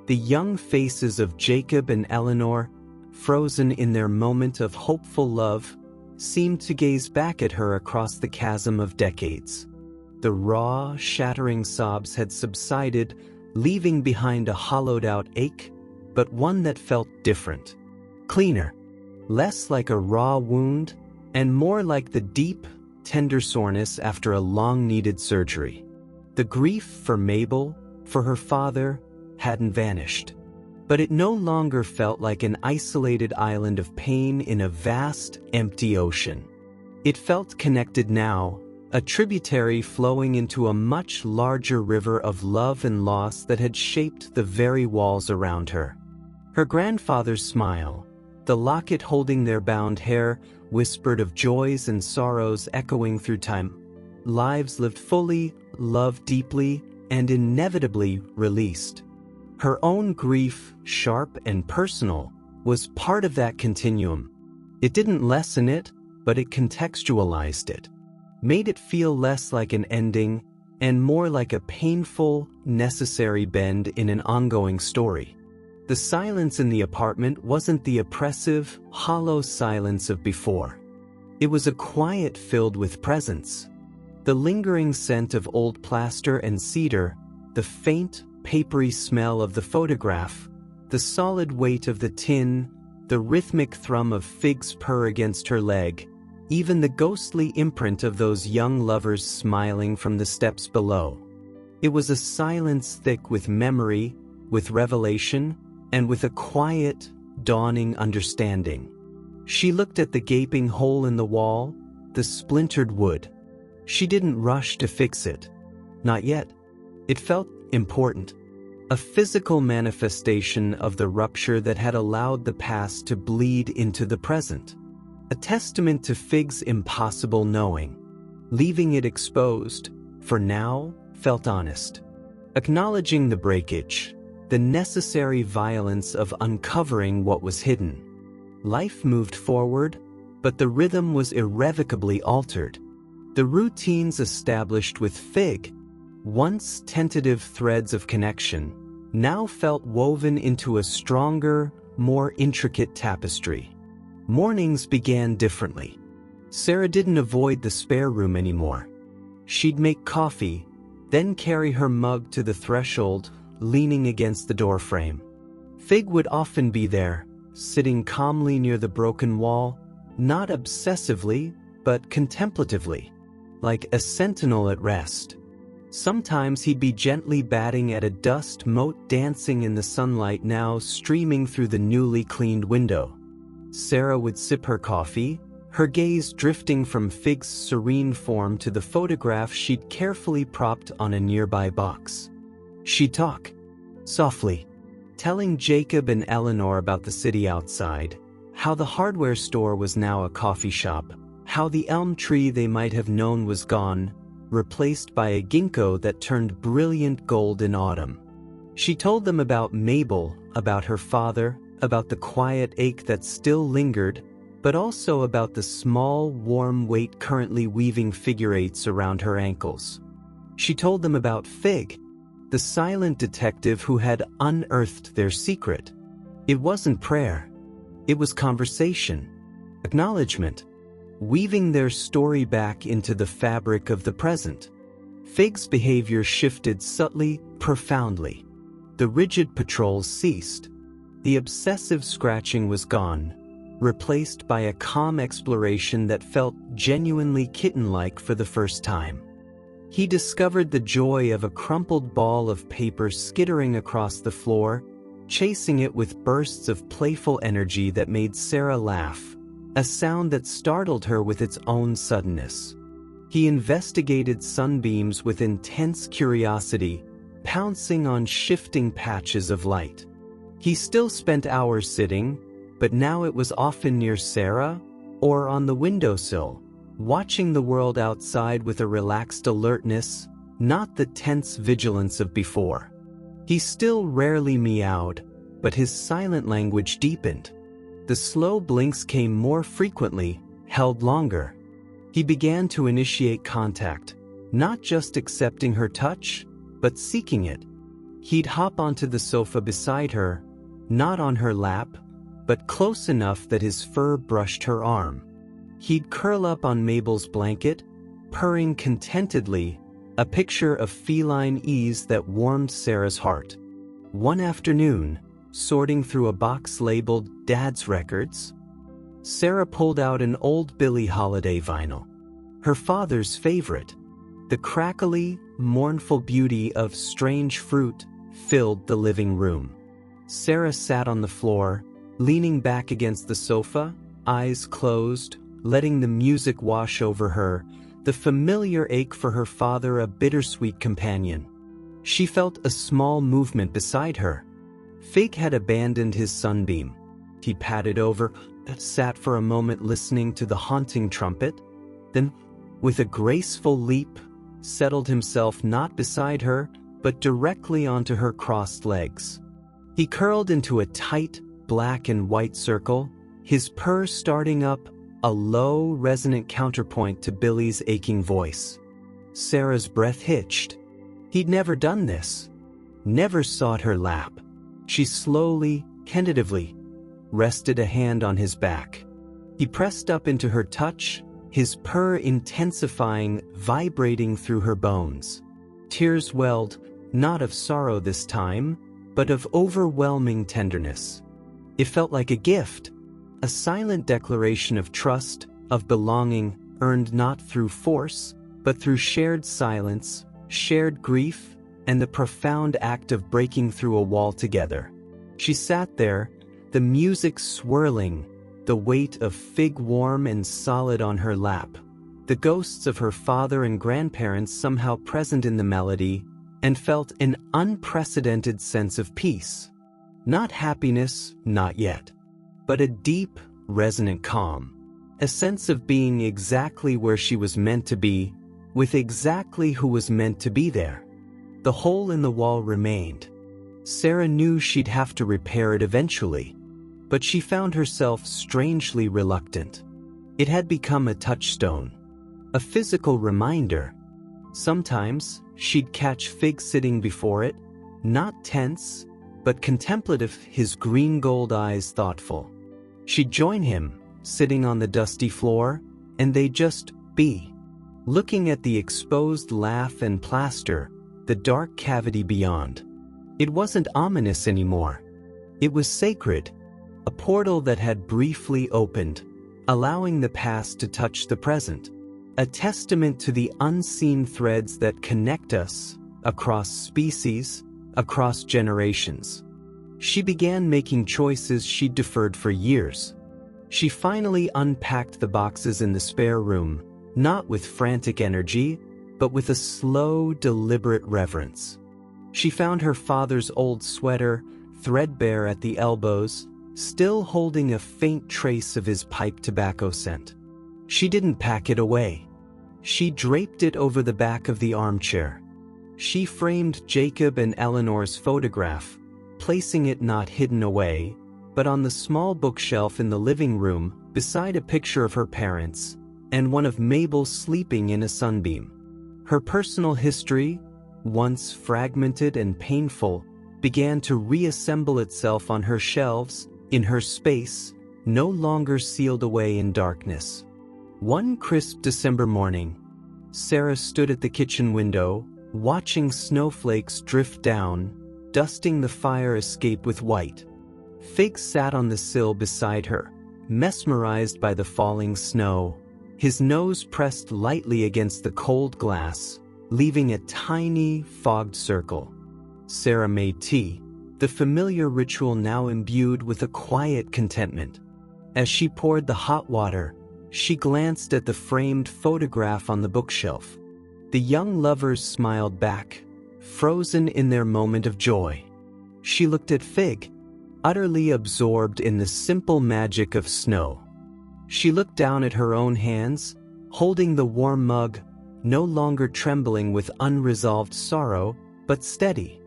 The young faces of Jacob and Eleanor, frozen in their moment of hopeful love, seemed to gaze back at her across the chasm of decades. The raw, shattering sobs had subsided, leaving behind a hollowed-out ache, but one that felt different. Cleaner, less like a raw wound, and more like the deep, tender soreness after a long-needed surgery. The grief for Mabel, for her father, hadn't vanished, but it no longer felt like an isolated island of pain in a vast, empty ocean. It felt connected now, a tributary flowing into a much larger river of love and loss that had shaped the very walls around her. Her grandfather's smile, the locket holding their bound hair, whispered of joys and sorrows echoing through time. Lives lived fully, loved deeply, and inevitably released. Her own grief, sharp and personal, was part of that continuum. It didn't lessen it, but it contextualized it, made it feel less like an ending and more like a painful, necessary bend in an ongoing story. The silence in the apartment wasn't the oppressive, hollow silence of before. It was a quiet filled with presence. The lingering scent of old plaster and cedar, the faint, papery smell of the photograph, the solid weight of the tin, the rhythmic thrum of Fig's purr against her leg, even the ghostly imprint of those young lovers smiling from the steps below. It was a silence thick with memory, with revelation, and with a quiet, dawning understanding. She looked at the gaping hole in the wall, the splintered wood. She didn't rush to fix it. Not yet. It felt important. A physical manifestation of the rupture that had allowed the past to bleed into the present. A testament to Fig's impossible knowing. Leaving it exposed, for now, felt honest. Acknowledging the breakage, the necessary violence of uncovering what was hidden. Life moved forward, but the rhythm was irrevocably altered. The routines established with Fig, once tentative threads of connection, now felt woven into a stronger, more intricate tapestry. Mornings began differently. Sarah didn't avoid the spare room anymore. She'd make coffee, then carry her mug to the threshold, leaning against the doorframe. Fig would often be there, sitting calmly near the broken wall, not obsessively, but contemplatively, like a sentinel at rest. Sometimes he'd be gently batting at a dust mote dancing in the sunlight now streaming through the newly cleaned window. Sarah would sip her coffee, her gaze drifting from Fig's serene form to the photograph she'd carefully propped on a nearby box. She'd talk, softly, telling Jacob and Eleanor about the city outside, how the hardware store was now a coffee shop, how the elm tree they might have known was gone, replaced by a ginkgo that turned brilliant gold in autumn. She told them about Mabel, about her father, about the quiet ache that still lingered, but also about the small, warm weight currently weaving figure eights around her ankles. She told them about Fig, the silent detective who had unearthed their secret. It wasn't prayer. It was conversation, acknowledgement, weaving their story back into the fabric of the present. Fig's behavior shifted subtly, profoundly. The rigid patrols ceased. The obsessive scratching was gone, replaced by a calm exploration that felt genuinely kitten-like for the first time. He discovered the joy of a crumpled ball of paper skittering across the floor, chasing it with bursts of playful energy that made Sarah laugh, a sound that startled her with its own suddenness. He investigated sunbeams with intense curiosity, pouncing on shifting patches of light. He still spent hours sitting, but now it was often near Sarah or on the windowsill, watching the world outside with a relaxed alertness, not the tense vigilance of before. He still rarely meowed, but his silent language deepened. The slow blinks came more frequently, held longer. He began to initiate contact, not just accepting her touch, but seeking it. He'd hop onto the sofa beside her, not on her lap, but close enough that his fur brushed her arm. He'd curl up on Mabel's blanket, purring contentedly, a picture of feline ease that warmed Sarah's heart. One afternoon, sorting through a box labeled Dad's Records, Sarah pulled out an old Billie Holiday vinyl, her father's favorite. The crackly, mournful beauty of Strange Fruit filled the living room. Sarah sat on the floor, leaning back against the sofa, eyes closed, letting the music wash over her, the familiar ache for her father a bittersweet companion. She felt a small movement beside her. Fig had abandoned his sunbeam. He padded over, sat for a moment listening to the haunting trumpet, then, with a graceful leap, settled himself not beside her, but directly onto her crossed legs. He curled into a tight, black and white circle, his purr starting up, a low, resonant counterpoint to Billie's aching voice. Sarah's breath hitched. He'd never done this. Never sought her lap. She slowly, tentatively, rested a hand on his back. He pressed up into her touch, his purr intensifying, vibrating through her bones. Tears welled, not of sorrow this time, but of overwhelming tenderness. It felt like a gift, a silent declaration of trust, of belonging, earned not through force, but through shared silence, shared grief, and the profound act of breaking through a wall together. She sat there, the music swirling, the weight of Fig warm and solid on her lap, the ghosts of her father and grandparents somehow present in the melody, and felt an unprecedented sense of peace. Not happiness, not yet, but a deep, resonant calm, a sense of being exactly where she was meant to be, with exactly who was meant to be there. The hole in the wall remained. Sarah knew she'd have to repair it eventually, but she found herself strangely reluctant. It had become a touchstone, a physical reminder. Sometimes, she'd catch Fig sitting before it, not tense, but contemplative, his green-gold eyes thoughtful. She'd join him, sitting on the dusty floor, and they'd just be, looking at the exposed lath and plaster, the dark cavity beyond. It wasn't ominous anymore. It was sacred, a portal that had briefly opened, allowing the past to touch the present, a testament to the unseen threads that connect us, across species, across generations. She began making choices she'd deferred for years. She finally unpacked the boxes in the spare room, not with frantic energy, but with a slow, deliberate reverence. She found her father's old sweater, threadbare at the elbows, still holding a faint trace of his pipe tobacco scent. She didn't pack it away. She draped it over the back of the armchair. She framed Jacob and Eleanor's photograph, placing it not hidden away, but on the small bookshelf in the living room beside a picture of her parents and one of Mabel sleeping in a sunbeam. Her personal history, once fragmented and painful, began to reassemble itself on her shelves, in her space, no longer sealed away in darkness. One crisp December morning, Sarah stood at the kitchen window, watching snowflakes drift down, dusting the fire escape with white. Fig sat on the sill beside her, mesmerized by the falling snow, his nose pressed lightly against the cold glass, leaving a tiny, fogged circle. Sarah made tea, the familiar ritual now imbued with a quiet contentment. As she poured the hot water, she glanced at the framed photograph on the bookshelf. The young lovers smiled back, frozen in their moment of joy. She looked at Fig, utterly absorbed in the simple magic of snow. She looked down at her own hands, holding the warm mug, no longer trembling with unresolved sorrow, but steady.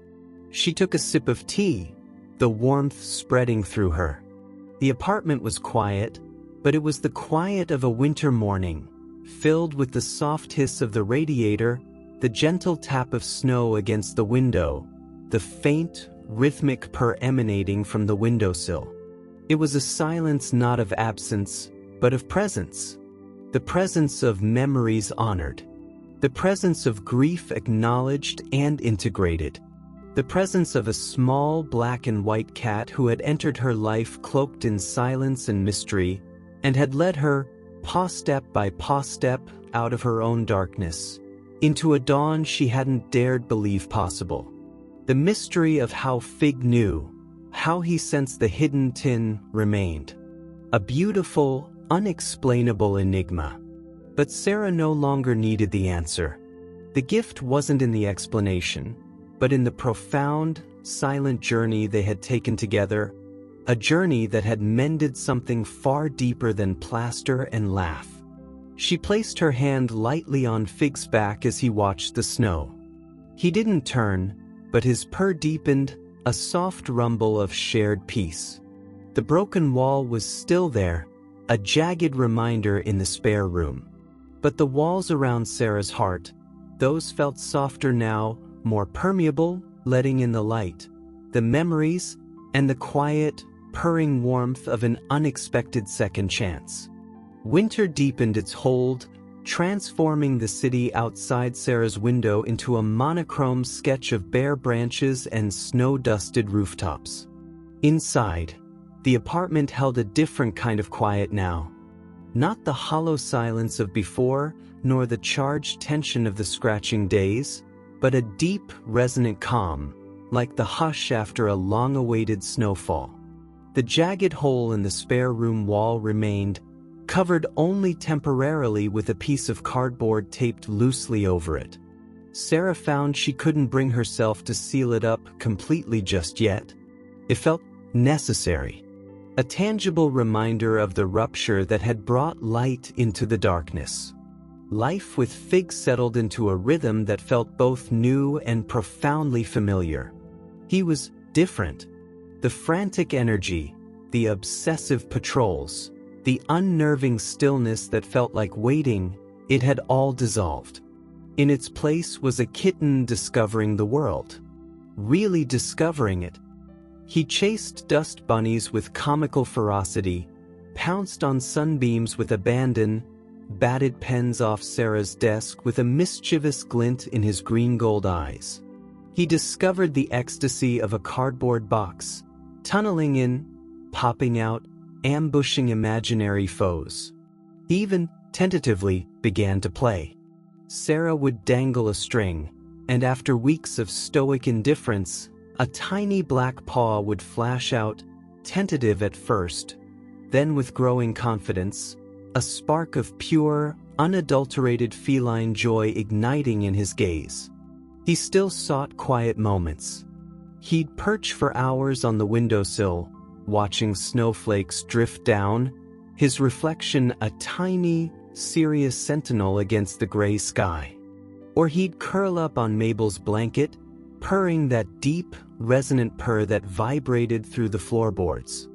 She took a sip of tea, the warmth spreading through her. The apartment was quiet, but it was the quiet of a winter morning, filled with the soft hiss of the radiator, the gentle tap of snow against the window, the faint, rhythmic purr emanating from the windowsill. It was a silence not of absence, but of presence. The presence of memories honored. The presence of grief acknowledged and integrated. The presence of a small black and white cat who had entered her life cloaked in silence and mystery, and had led her, paw step by paw step, out of her own darkness, into a dawn she hadn't dared believe possible. The mystery of how Fig knew, how he sensed the hidden tin, remained. A beautiful, unexplainable enigma. But Sarah no longer needed the answer. The gift wasn't in the explanation, but in the profound, silent journey they had taken together, a journey that had mended something far deeper than plaster and laugh. She placed her hand lightly on Fig's back as he watched the snow. He didn't turn, but his purr deepened, a soft rumble of shared peace. The broken wall was still there, a jagged reminder in the spare room. But the walls around Sarah's heart, those felt softer now, more permeable, letting in the light, the memories, and the quiet, purring warmth of an unexpected second chance. Winter deepened its hold, transforming the city outside Sarah's window into a monochrome sketch of bare branches and snow-dusted rooftops. Inside, the apartment held a different kind of quiet now. Not the hollow silence of before, nor the charged tension of the scratching days, but a deep, resonant calm, like the hush after a long-awaited snowfall. The jagged hole in the spare room wall remained, covered only temporarily with a piece of cardboard taped loosely over it. Sarah found she couldn't bring herself to seal it up completely just yet. It felt necessary. A tangible reminder of the rupture that had brought light into the darkness. Life with Fig settled into a rhythm that felt both new and profoundly familiar. He was different. The frantic energy, the obsessive patrols, the unnerving stillness that felt like waiting, it had all dissolved. In its place was a kitten discovering the world. Really discovering it. He chased dust bunnies with comical ferocity, pounced on sunbeams with abandon, batted pens off Sarah's desk with a mischievous glint in his green-gold eyes. He discovered the ecstasy of a cardboard box, tunneling in, popping out, ambushing imaginary foes. He even, tentatively, began to play. Sarah would dangle a string, and after weeks of stoic indifference, a tiny black paw would flash out, tentative at first, then with growing confidence, a spark of pure, unadulterated feline joy igniting in his gaze. He still sought quiet moments. He'd perch for hours on the windowsill, watching snowflakes drift down, his reflection a tiny, serious sentinel against the gray sky. Or he'd curl up on Mabel's blanket, purring that deep, resonant purr that vibrated through the floorboards.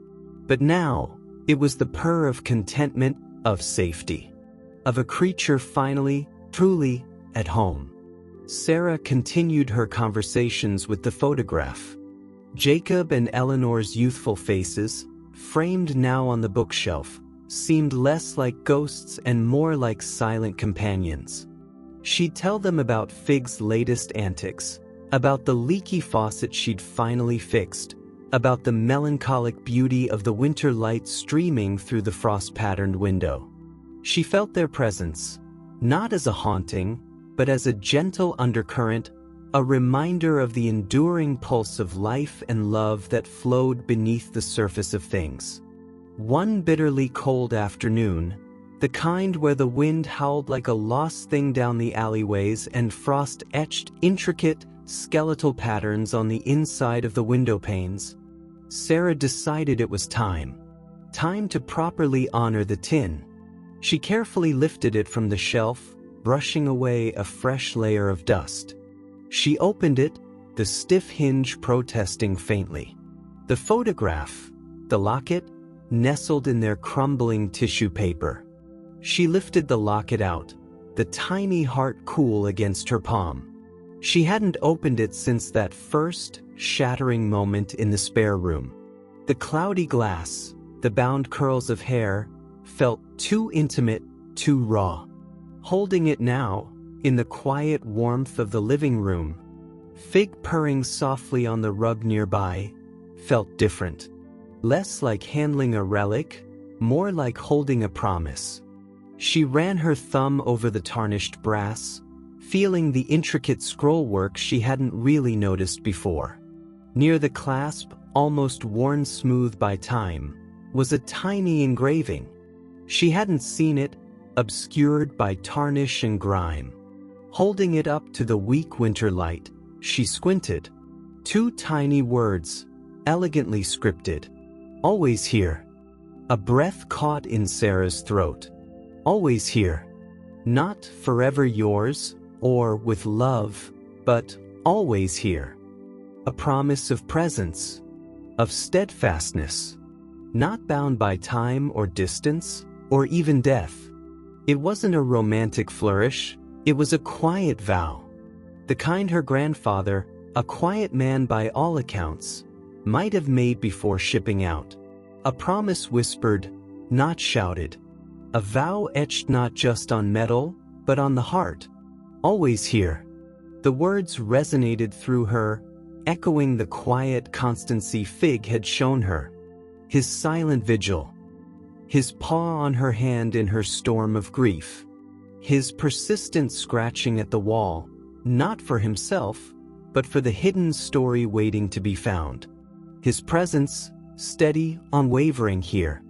But now, it was the purr of contentment, of safety, of a creature finally, truly, at home. Sarah continued her conversations with the photograph. Jacob and Eleanor's youthful faces, framed now on the bookshelf, seemed less like ghosts and more like silent companions. She'd tell them about Fig's latest antics, about the leaky faucet she'd finally fixed, about the melancholic beauty of the winter light streaming through the frost-patterned window. She felt their presence, not as a haunting, but as a gentle undercurrent, a reminder of the enduring pulse of life and love that flowed beneath the surface of things. One bitterly cold afternoon, the kind where the wind howled like a lost thing down the alleyways and frost etched intricate, skeletal patterns on the inside of the window panes, Sarah decided it was time to properly honor the tin. She carefully lifted it from the shelf, brushing away a fresh layer of dust. She opened it, the stiff hinge protesting faintly. The photograph, the locket, nestled in their crumbling tissue paper. She lifted the locket out, the tiny heart cool against her palm. She hadn't opened it since that first, shattering moment in the spare room. The cloudy glass, the bound curls of hair, felt too intimate, too raw. Holding it now, in the quiet warmth of the living room, Fig purring softly on the rug nearby, felt different. Less like handling a relic, more like holding a promise. She ran her thumb over the tarnished brass, feeling the intricate scrollwork she hadn't really noticed before. Near the clasp, almost worn smooth by time, was a tiny engraving. She hadn't seen it, obscured by tarnish and grime. Holding it up to the weak winter light, she squinted. Two tiny words, elegantly scripted. Always here. A breath caught in Sarah's throat. Always here. Not forever yours, or with love, but always here. A promise of presence, of steadfastness, not bound by time or distance, or even death. It wasn't a romantic flourish, it was a quiet vow. The kind her grandfather, a quiet man by all accounts, might have made before shipping out. A promise whispered, not shouted. A vow etched not just on metal, but on the heart. Always here. The words resonated through her, echoing the quiet constancy Fig had shown her. His silent vigil. His paw on her hand in her storm of grief. His persistent scratching at the wall, not for himself, but for the hidden story waiting to be found. His presence, steady, unwavering here.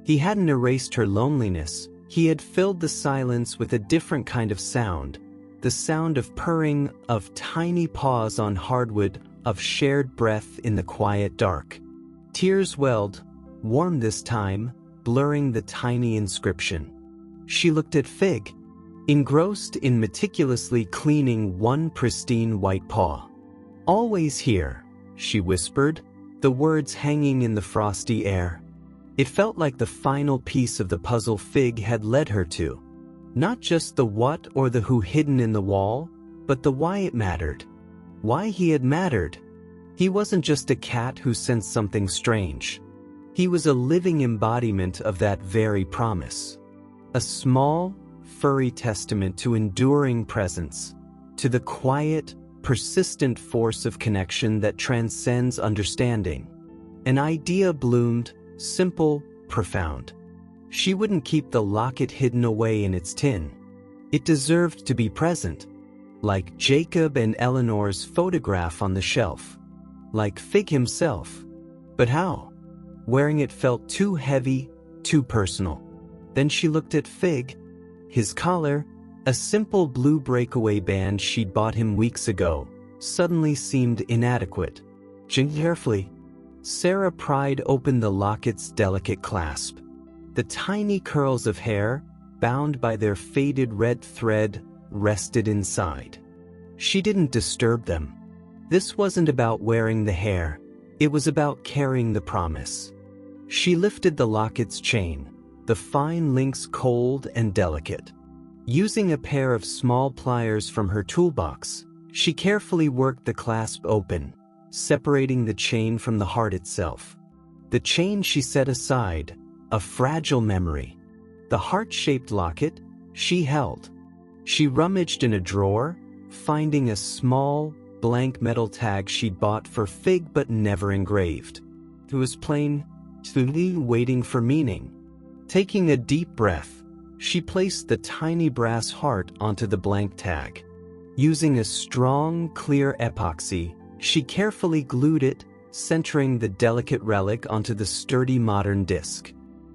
He hadn't erased her loneliness, he had filled the silence with a different kind of sound. The sound of purring, of tiny paws on hardwood, of shared breath in the quiet dark. Tears welled, warm this time, blurring the tiny inscription. She looked at Fig, engrossed in meticulously cleaning one pristine white paw. Always here, she whispered, the words hanging in the frosty air. It felt like the final piece of the puzzle Fig had led her to. Not just the what or the who hidden in the wall, but the why it mattered. Why he had mattered. He wasn't just a cat who sensed something strange. He was a living embodiment of that very promise. A small, furry testament to enduring presence, to the quiet, persistent force of connection that transcends understanding. An idea bloomed, simple, profound. She wouldn't keep the locket hidden away in its tin. It deserved to be present, like Jacob and Eleanor's photograph on the shelf, like Fig himself. But how? Wearing it felt too heavy, too personal. Then she looked at Fig. His collar, a simple blue breakaway band she'd bought him weeks ago, suddenly seemed inadequate. Carefully, Sarah pried open the locket's delicate clasp. The tiny curls of hair, bound by their faded red thread, rested inside. She didn't disturb them. This wasn't about wearing the hair, it was about carrying the promise. She lifted the locket's chain, the fine links cold and delicate. Using a pair of small pliers from her toolbox, she carefully worked the clasp open, separating the chain from the heart itself. The chain she set aside, a fragile memory. The heart-shaped locket she held. She rummaged in a drawer, finding a small, blank metal tag she'd bought for Fig but never engraved. It was plain, waiting for meaning. Taking a deep breath, she placed the tiny brass heart onto the blank tag. Using a strong, clear epoxy, she carefully glued it, centering the delicate relic onto the sturdy modern disc.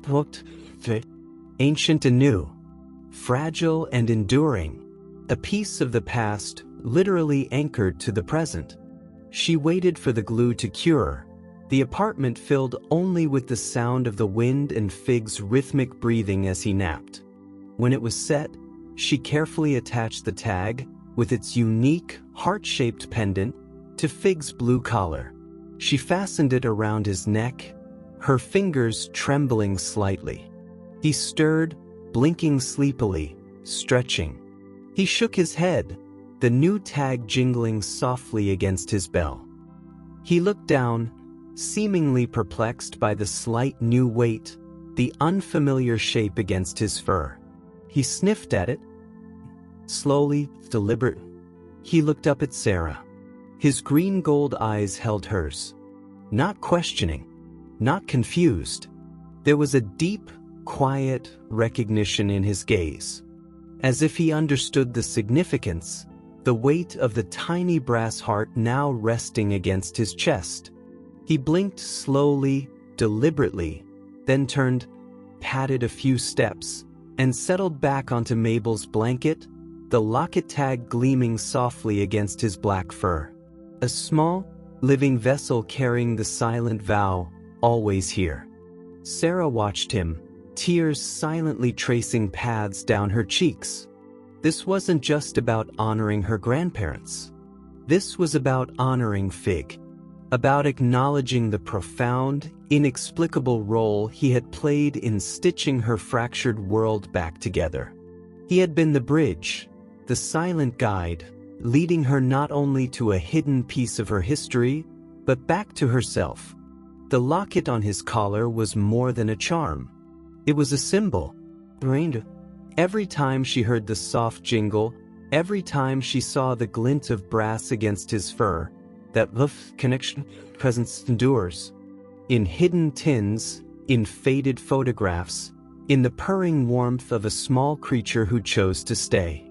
Looked ancient and new, fragile and enduring, a piece of the past literally anchored to the present. She waited for the glue to cure, the apartment filled only with the sound of the wind and Fig's rhythmic breathing as he napped. When it was set, she carefully attached the tag, with its unique, heart-shaped pendant, to Fig's blue collar. She fastened it around his neck, her fingers trembling slightly. He stirred, blinking sleepily, stretching. He shook his head, the new tag jingling softly against his bell. He looked down, seemingly perplexed by the slight new weight, the unfamiliar shape against his fur. He sniffed at it. Slowly, deliberate, he looked up at Sarah. His green-gold eyes held hers. Not questioning, not confused. There was a deep, quiet recognition in his gaze. As if he understood the significance, the weight of the tiny brass heart now resting against his chest. He blinked slowly, deliberately, then turned, patted a few steps, and settled back onto Mabel's blanket, the locket tag gleaming softly against his black fur. A small, living vessel carrying the silent vow, always here. Sarah watched him, tears silently tracing paths down her cheeks. This wasn't just about honoring her grandparents. This was about honoring Fig. About acknowledging the profound, inexplicable role he had played in stitching her fractured world back together. He had been the bridge, the silent guide, leading her not only to a hidden piece of her history, but back to herself. The locket on his collar was more than a charm. It was a symbol. Every time she heard the soft jingle, every time she saw the glint of brass against his fur, that love connection presence endures. In hidden tins, in faded photographs, in the purring warmth of a small creature who chose to stay.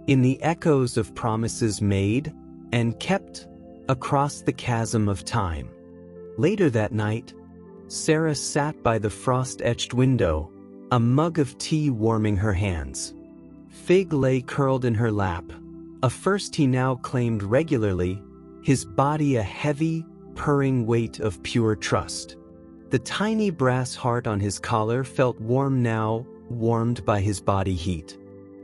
In the echoes of promises made and kept across the chasm of time. Later that night, Sarah sat by the frost-etched window, a mug of tea warming her hands. Fig lay curled in her lap, a first he now claimed regularly, his body a heavy, purring weight of pure trust. The tiny brass heart on his collar felt warm now, warmed by his body heat.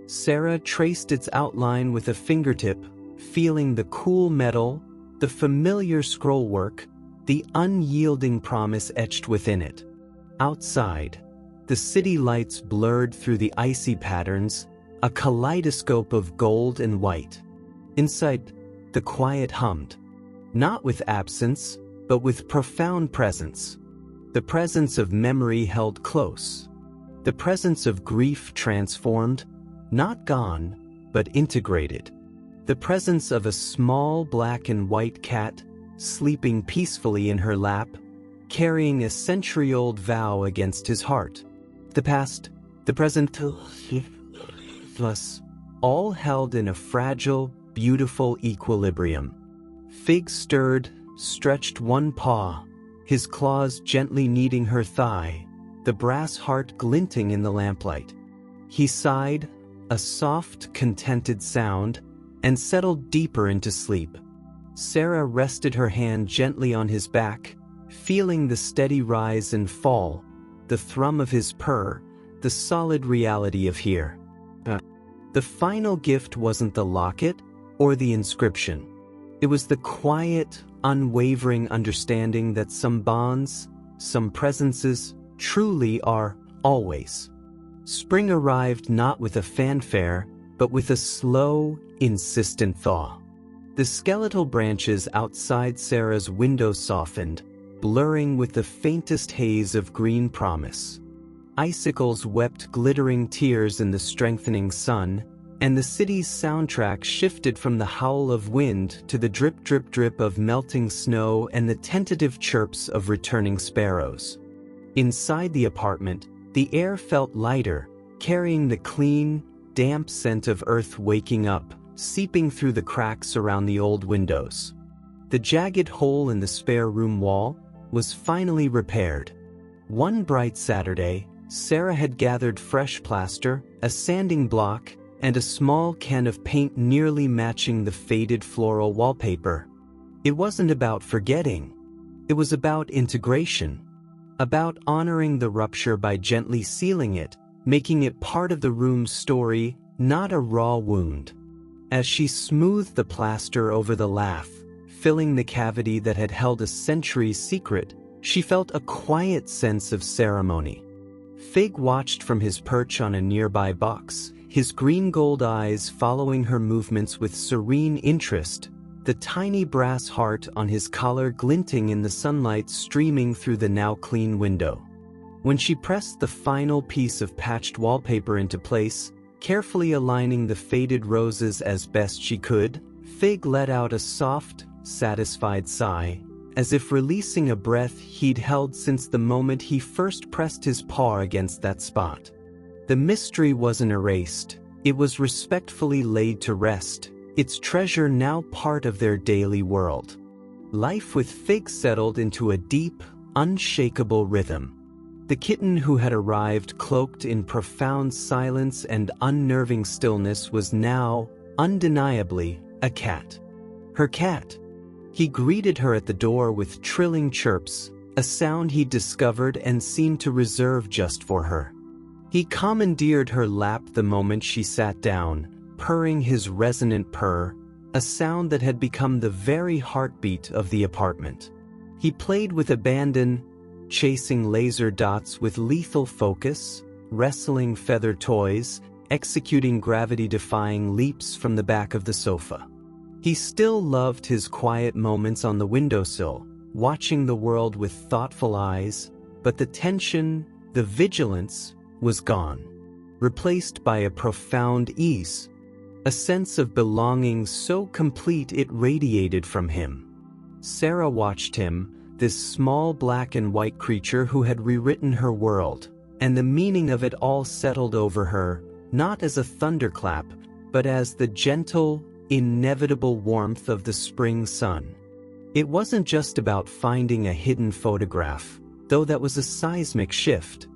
Sarah traced its outline with a fingertip, feeling the cool metal, the familiar scrollwork, the unyielding promise etched within it. Outside, the city lights blurred through the icy patterns, a kaleidoscope of gold and white. Inside, the quiet hummed, not with absence, but with profound presence. The presence of memory held close. The presence of grief transformed, not gone, but integrated. The presence of a small black and white cat, sleeping peacefully in her lap, carrying a century-old vow against his heart. The past, the present, plus, all held in a fragile, beautiful equilibrium. Fig stirred, stretched one paw, his claws gently kneading her thigh, the brass heart glinting in the lamplight. He sighed, a soft, contented sound, and settled deeper into sleep. Sarah rested her hand gently on his back, feeling the steady rise and fall, the thrum of his purr, the solid reality of here. The final gift wasn't the locket or the inscription. It was the quiet, unwavering understanding that some bonds, some presences, truly are always. Spring arrived not with a fanfare, but with a slow, insistent thaw. The skeletal branches outside Sarah's window softened, blurring with the faintest haze of green promise. Icicles wept glittering tears in the strengthening sun, and the city's soundtrack shifted from the howl of wind to the drip drip drip of melting snow and the tentative chirps of returning sparrows. Inside the apartment, the air felt lighter, carrying the clean, damp scent of earth waking up, seeping through the cracks around the old windows. The jagged hole in the spare room wall was finally repaired. One bright Saturday, Sarah had gathered fresh plaster, a sanding block, and a small can of paint nearly matching the faded floral wallpaper. It wasn't about forgetting. It was about integration. About honoring the rupture by gently sealing it, making it part of the room's story, not a raw wound. As she smoothed the plaster over the lath, filling the cavity that had held a century's secret, she felt a quiet sense of ceremony. Fig watched from his perch on a nearby box, his green-gold eyes following her movements with serene interest, the tiny brass heart on his collar glinting in the sunlight streaming through the now-clean window. When she pressed the final piece of patched wallpaper into place, carefully aligning the faded roses as best she could, Fig let out a soft, satisfied sigh, as if releasing a breath he'd held since the moment he first pressed his paw against that spot. The mystery wasn't erased, it was respectfully laid to rest, its treasure now part of their daily world. Life with Fig settled into a deep, unshakable rhythm. The kitten who had arrived cloaked in profound silence and unnerving stillness was now, undeniably, a cat. Her cat. He greeted her at the door with trilling chirps, a sound he'd discovered and seemed to reserve just for her. He commandeered her lap the moment she sat down, purring his resonant purr, a sound that had become the very heartbeat of the apartment. He played with abandon, chasing laser dots with lethal focus, wrestling feather toys, executing gravity-defying leaps from the back of the sofa. He still loved his quiet moments on the windowsill, watching the world with thoughtful eyes, but the tension, the vigilance, was gone, replaced by a profound ease, a sense of belonging so complete it radiated from him. Sarah watched him, this small black and white creature who had rewritten her world, and the meaning of it all settled over her, not as a thunderclap, but as the gentle, inevitable warmth of the spring sun. It wasn't just about finding a hidden photograph, though that was a seismic shift.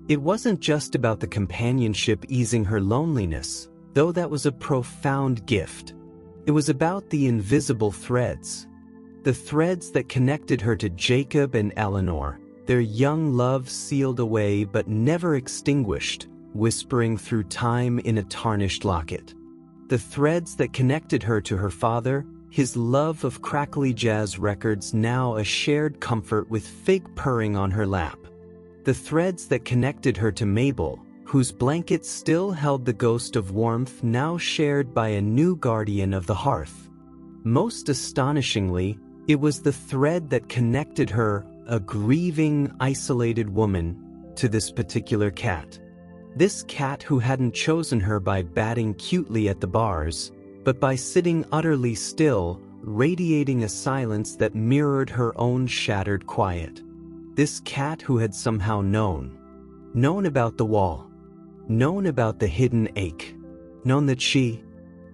It wasn't just about the companionship easing her loneliness, though that was a profound gift. It was about the invisible threads. The threads that connected her to Jacob and Eleanor, their young love sealed away but never extinguished, whispering through time in a tarnished locket. The threads that connected her to her father, his love of crackly jazz records now a shared comfort with Fig purring on her lap. The threads that connected her to Mabel, whose blanket still held the ghost of warmth now shared by a new guardian of the hearth. Most astonishingly, it was the thread that connected her, a grieving, isolated woman, to this particular cat. This cat who hadn't chosen her by batting cutely at the bars, but by sitting utterly still, radiating a silence that mirrored her own shattered quiet. This cat who had somehow known about the wall, known about the hidden ache, known that she,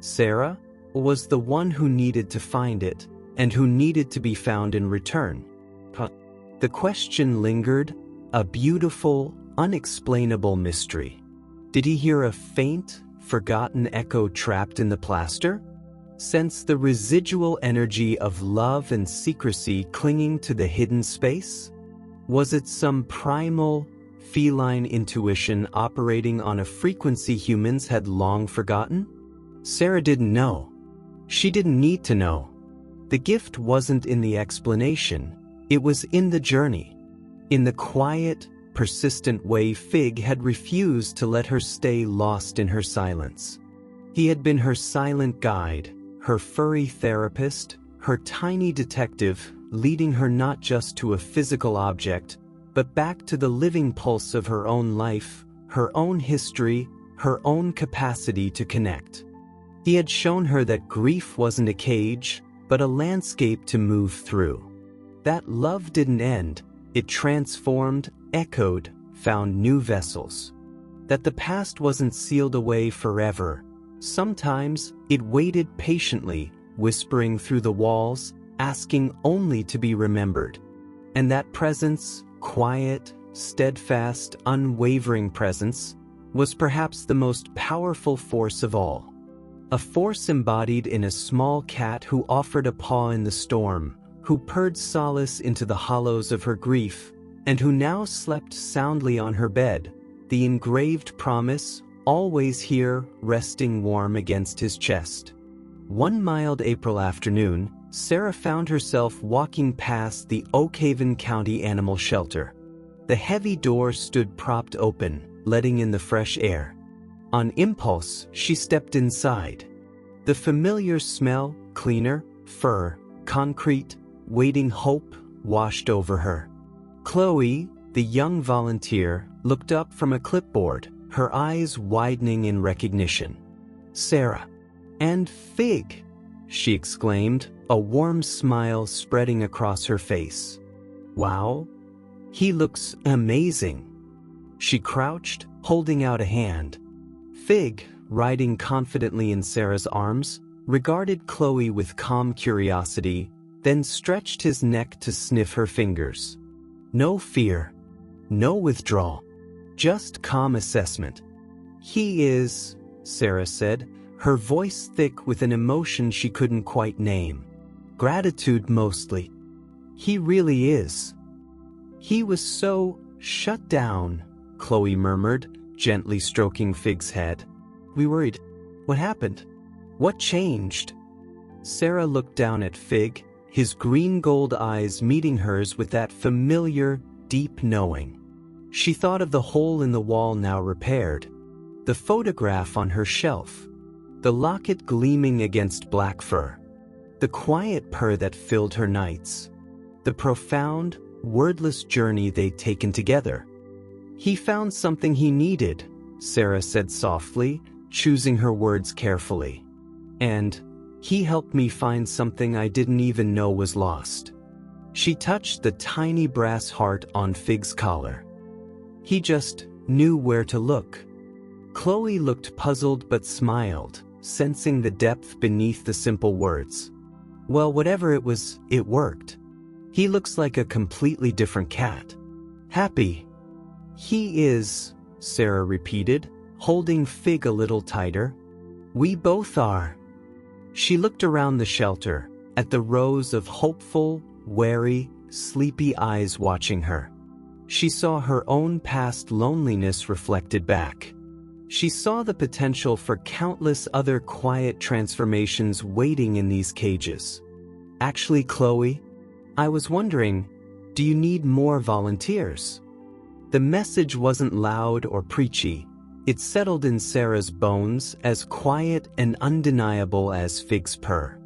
Sarah, was the one who needed to find it, and who needed to be found in return. The question lingered, a beautiful, unexplainable mystery. Did he hear a faint, forgotten echo trapped in the plaster? Sense the residual energy of love and secrecy clinging to the hidden space? Was it some primal, feline intuition operating on a frequency humans had long forgotten? Sarah didn't know. She didn't need to know. The gift wasn't in the explanation, it was in the journey. In the quiet, persistent way Fig had refused to let her stay lost in her silence. He had been her silent guide, her furry therapist, her tiny detective, leading her not just to a physical object, but back to the living pulse of her own life, her own history, her own capacity to connect. He had shown her that grief wasn't a cage, but a landscape to move through. That love didn't end, it transformed, echoed, found new vessels. That the past wasn't sealed away forever. Sometimes it waited patiently, whispering through the walls, asking only to be remembered. And that presence, quiet, steadfast, unwavering presence, was perhaps the most powerful force of all. A force embodied in a small cat who offered a paw in the storm, who purred solace into the hollows of her grief, and who now slept soundly on her bed, the engraved promise, always here, resting warm against his chest. One mild April afternoon, Sarah found herself walking past the Oakhaven County Animal Shelter. The heavy door stood propped open, letting in the fresh air. On impulse, she stepped inside. The familiar smell, cleaner, fur, concrete, waiting hope, washed over her. Chloe, the young volunteer, looked up from a clipboard, her eyes widening in recognition. Sarah. And Fig, she exclaimed, a warm smile spreading across her face. Wow, he looks amazing. She crouched, holding out a hand. Fig, riding confidently in Sarah's arms, regarded Chloe with calm curiosity, then stretched his neck to sniff her fingers. No fear, no withdrawal, just calm assessment. He is, Sarah said, her voice thick with an emotion she couldn't quite name. Gratitude mostly. He really is. He was so shut down, Chloe murmured, gently stroking Fig's head. We worried. What happened? What changed? Sarah looked down at Fig, his green-gold eyes meeting hers with that familiar, deep knowing. She thought of the hole in the wall now repaired, the photograph on her shelf, the locket gleaming against black fur, the quiet purr that filled her nights, the profound, wordless journey they'd taken together. He found something he needed, Sarah said softly, choosing her words carefully. And he helped me find something I didn't even know was lost. She touched the tiny brass heart on Fig's collar. He just knew where to look. Chloe looked puzzled but smiled, sensing the depth beneath the simple words. Well, whatever it was, it worked. He looks like a completely different cat. Happy. He is, Sarah repeated, holding Fig a little tighter. We both are. She looked around the shelter, at the rows of hopeful, wary, sleepy eyes watching her. She saw her own past loneliness reflected back. She saw the potential for countless other quiet transformations waiting in these cages. Actually, Chloe, I was wondering, do you need more volunteers? The message wasn't loud or preachy. It settled in Sarah's bones, as quiet and undeniable as Fig's purr.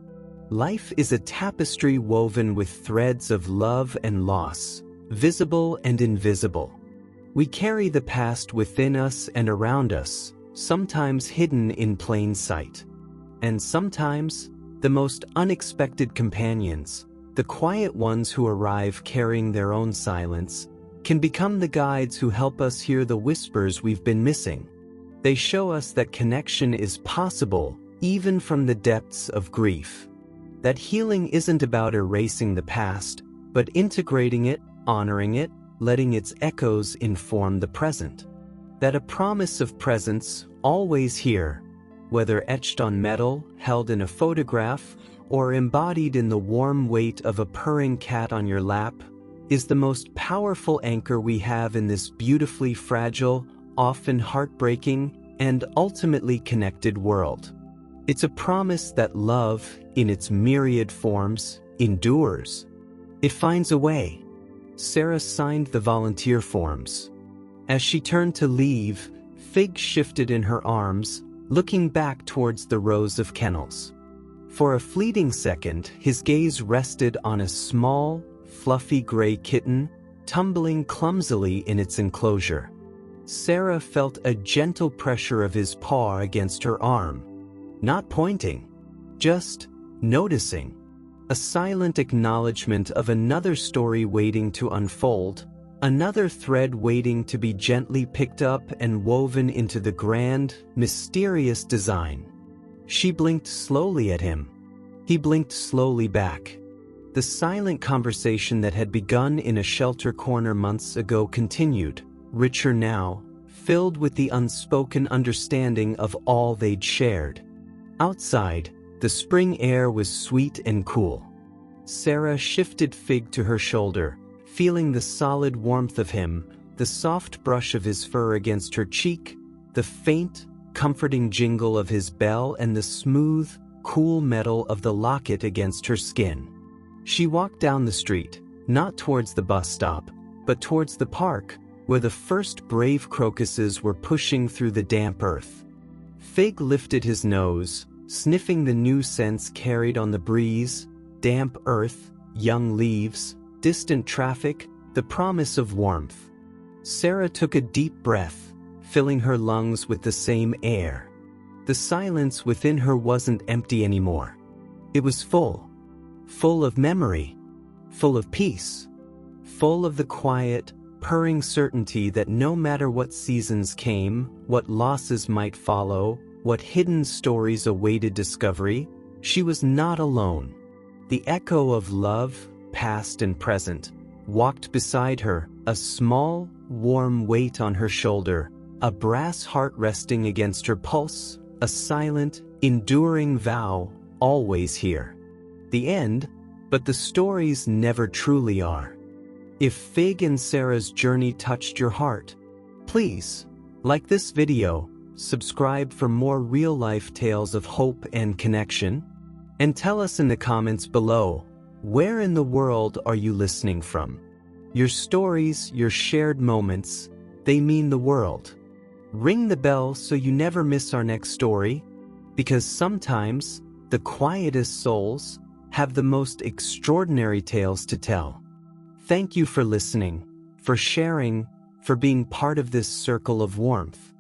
Life is a tapestry woven with threads of love and loss, visible and invisible. We carry the past within us and around us, sometimes hidden in plain sight. And sometimes, the most unexpected companions, the quiet ones who arrive carrying their own silence, can become the guides who help us hear the whispers we've been missing. They show us that connection is possible, even from the depths of grief. That healing isn't about erasing the past, but integrating it, honoring it, letting its echoes inform the present. That a promise of presence, always here, whether etched on metal, held in a photograph, or embodied in the warm weight of a purring cat on your lap, is the most powerful anchor we have in this beautifully fragile, often heartbreaking, and ultimately connected world. It's a promise that love, in its myriad forms, endures. It finds a way. Sarah signed the volunteer forms. As she turned to leave, Fig shifted in her arms, looking back towards the rows of kennels. For a fleeting second, his gaze rested on a small, fluffy gray kitten, tumbling clumsily in its enclosure. Sarah felt a gentle pressure of his paw against her arm. Not pointing, just noticing. A silent acknowledgement of another story waiting to unfold, another thread waiting to be gently picked up and woven into the grand, mysterious design. She blinked slowly at him. He blinked slowly back. The silent conversation that had begun in a shelter corner months ago continued, richer now, filled with the unspoken understanding of all they'd shared. Outside, the spring air was sweet and cool. Sarah shifted Fig to her shoulder, feeling the solid warmth of him, the soft brush of his fur against her cheek, the faint, comforting jingle of his bell, and the smooth, cool metal of the locket against her skin. She walked down the street, not towards the bus stop, but towards the park, where the first brave crocuses were pushing through the damp earth. Fig lifted his nose, sniffing the new scents carried on the breeze: damp earth, young leaves, distant traffic, the promise of warmth. Sarah took a deep breath, filling her lungs with the same air. The silence within her wasn't empty anymore. It was full of memory, full of peace, full of the quiet, purring certainty that no matter what seasons came, what losses might follow, what hidden stories awaited discovery, she was not alone. The echo of love, past and present, walked beside her, a small, warm weight on her shoulder, a brass heart resting against her pulse, a silent, enduring vow, always here. The end, but the stories never truly are. If Fig and Sarah's journey touched your heart, please like this video, subscribe for more real-life tales of hope and connection, and tell us in the comments below, where in the world are you listening from? Your stories, your shared moments, they mean the world. Ring the bell so you never miss our next story, because sometimes the quietest souls have the most extraordinary tales to tell. Thank you for listening, for sharing, for being part of this circle of warmth.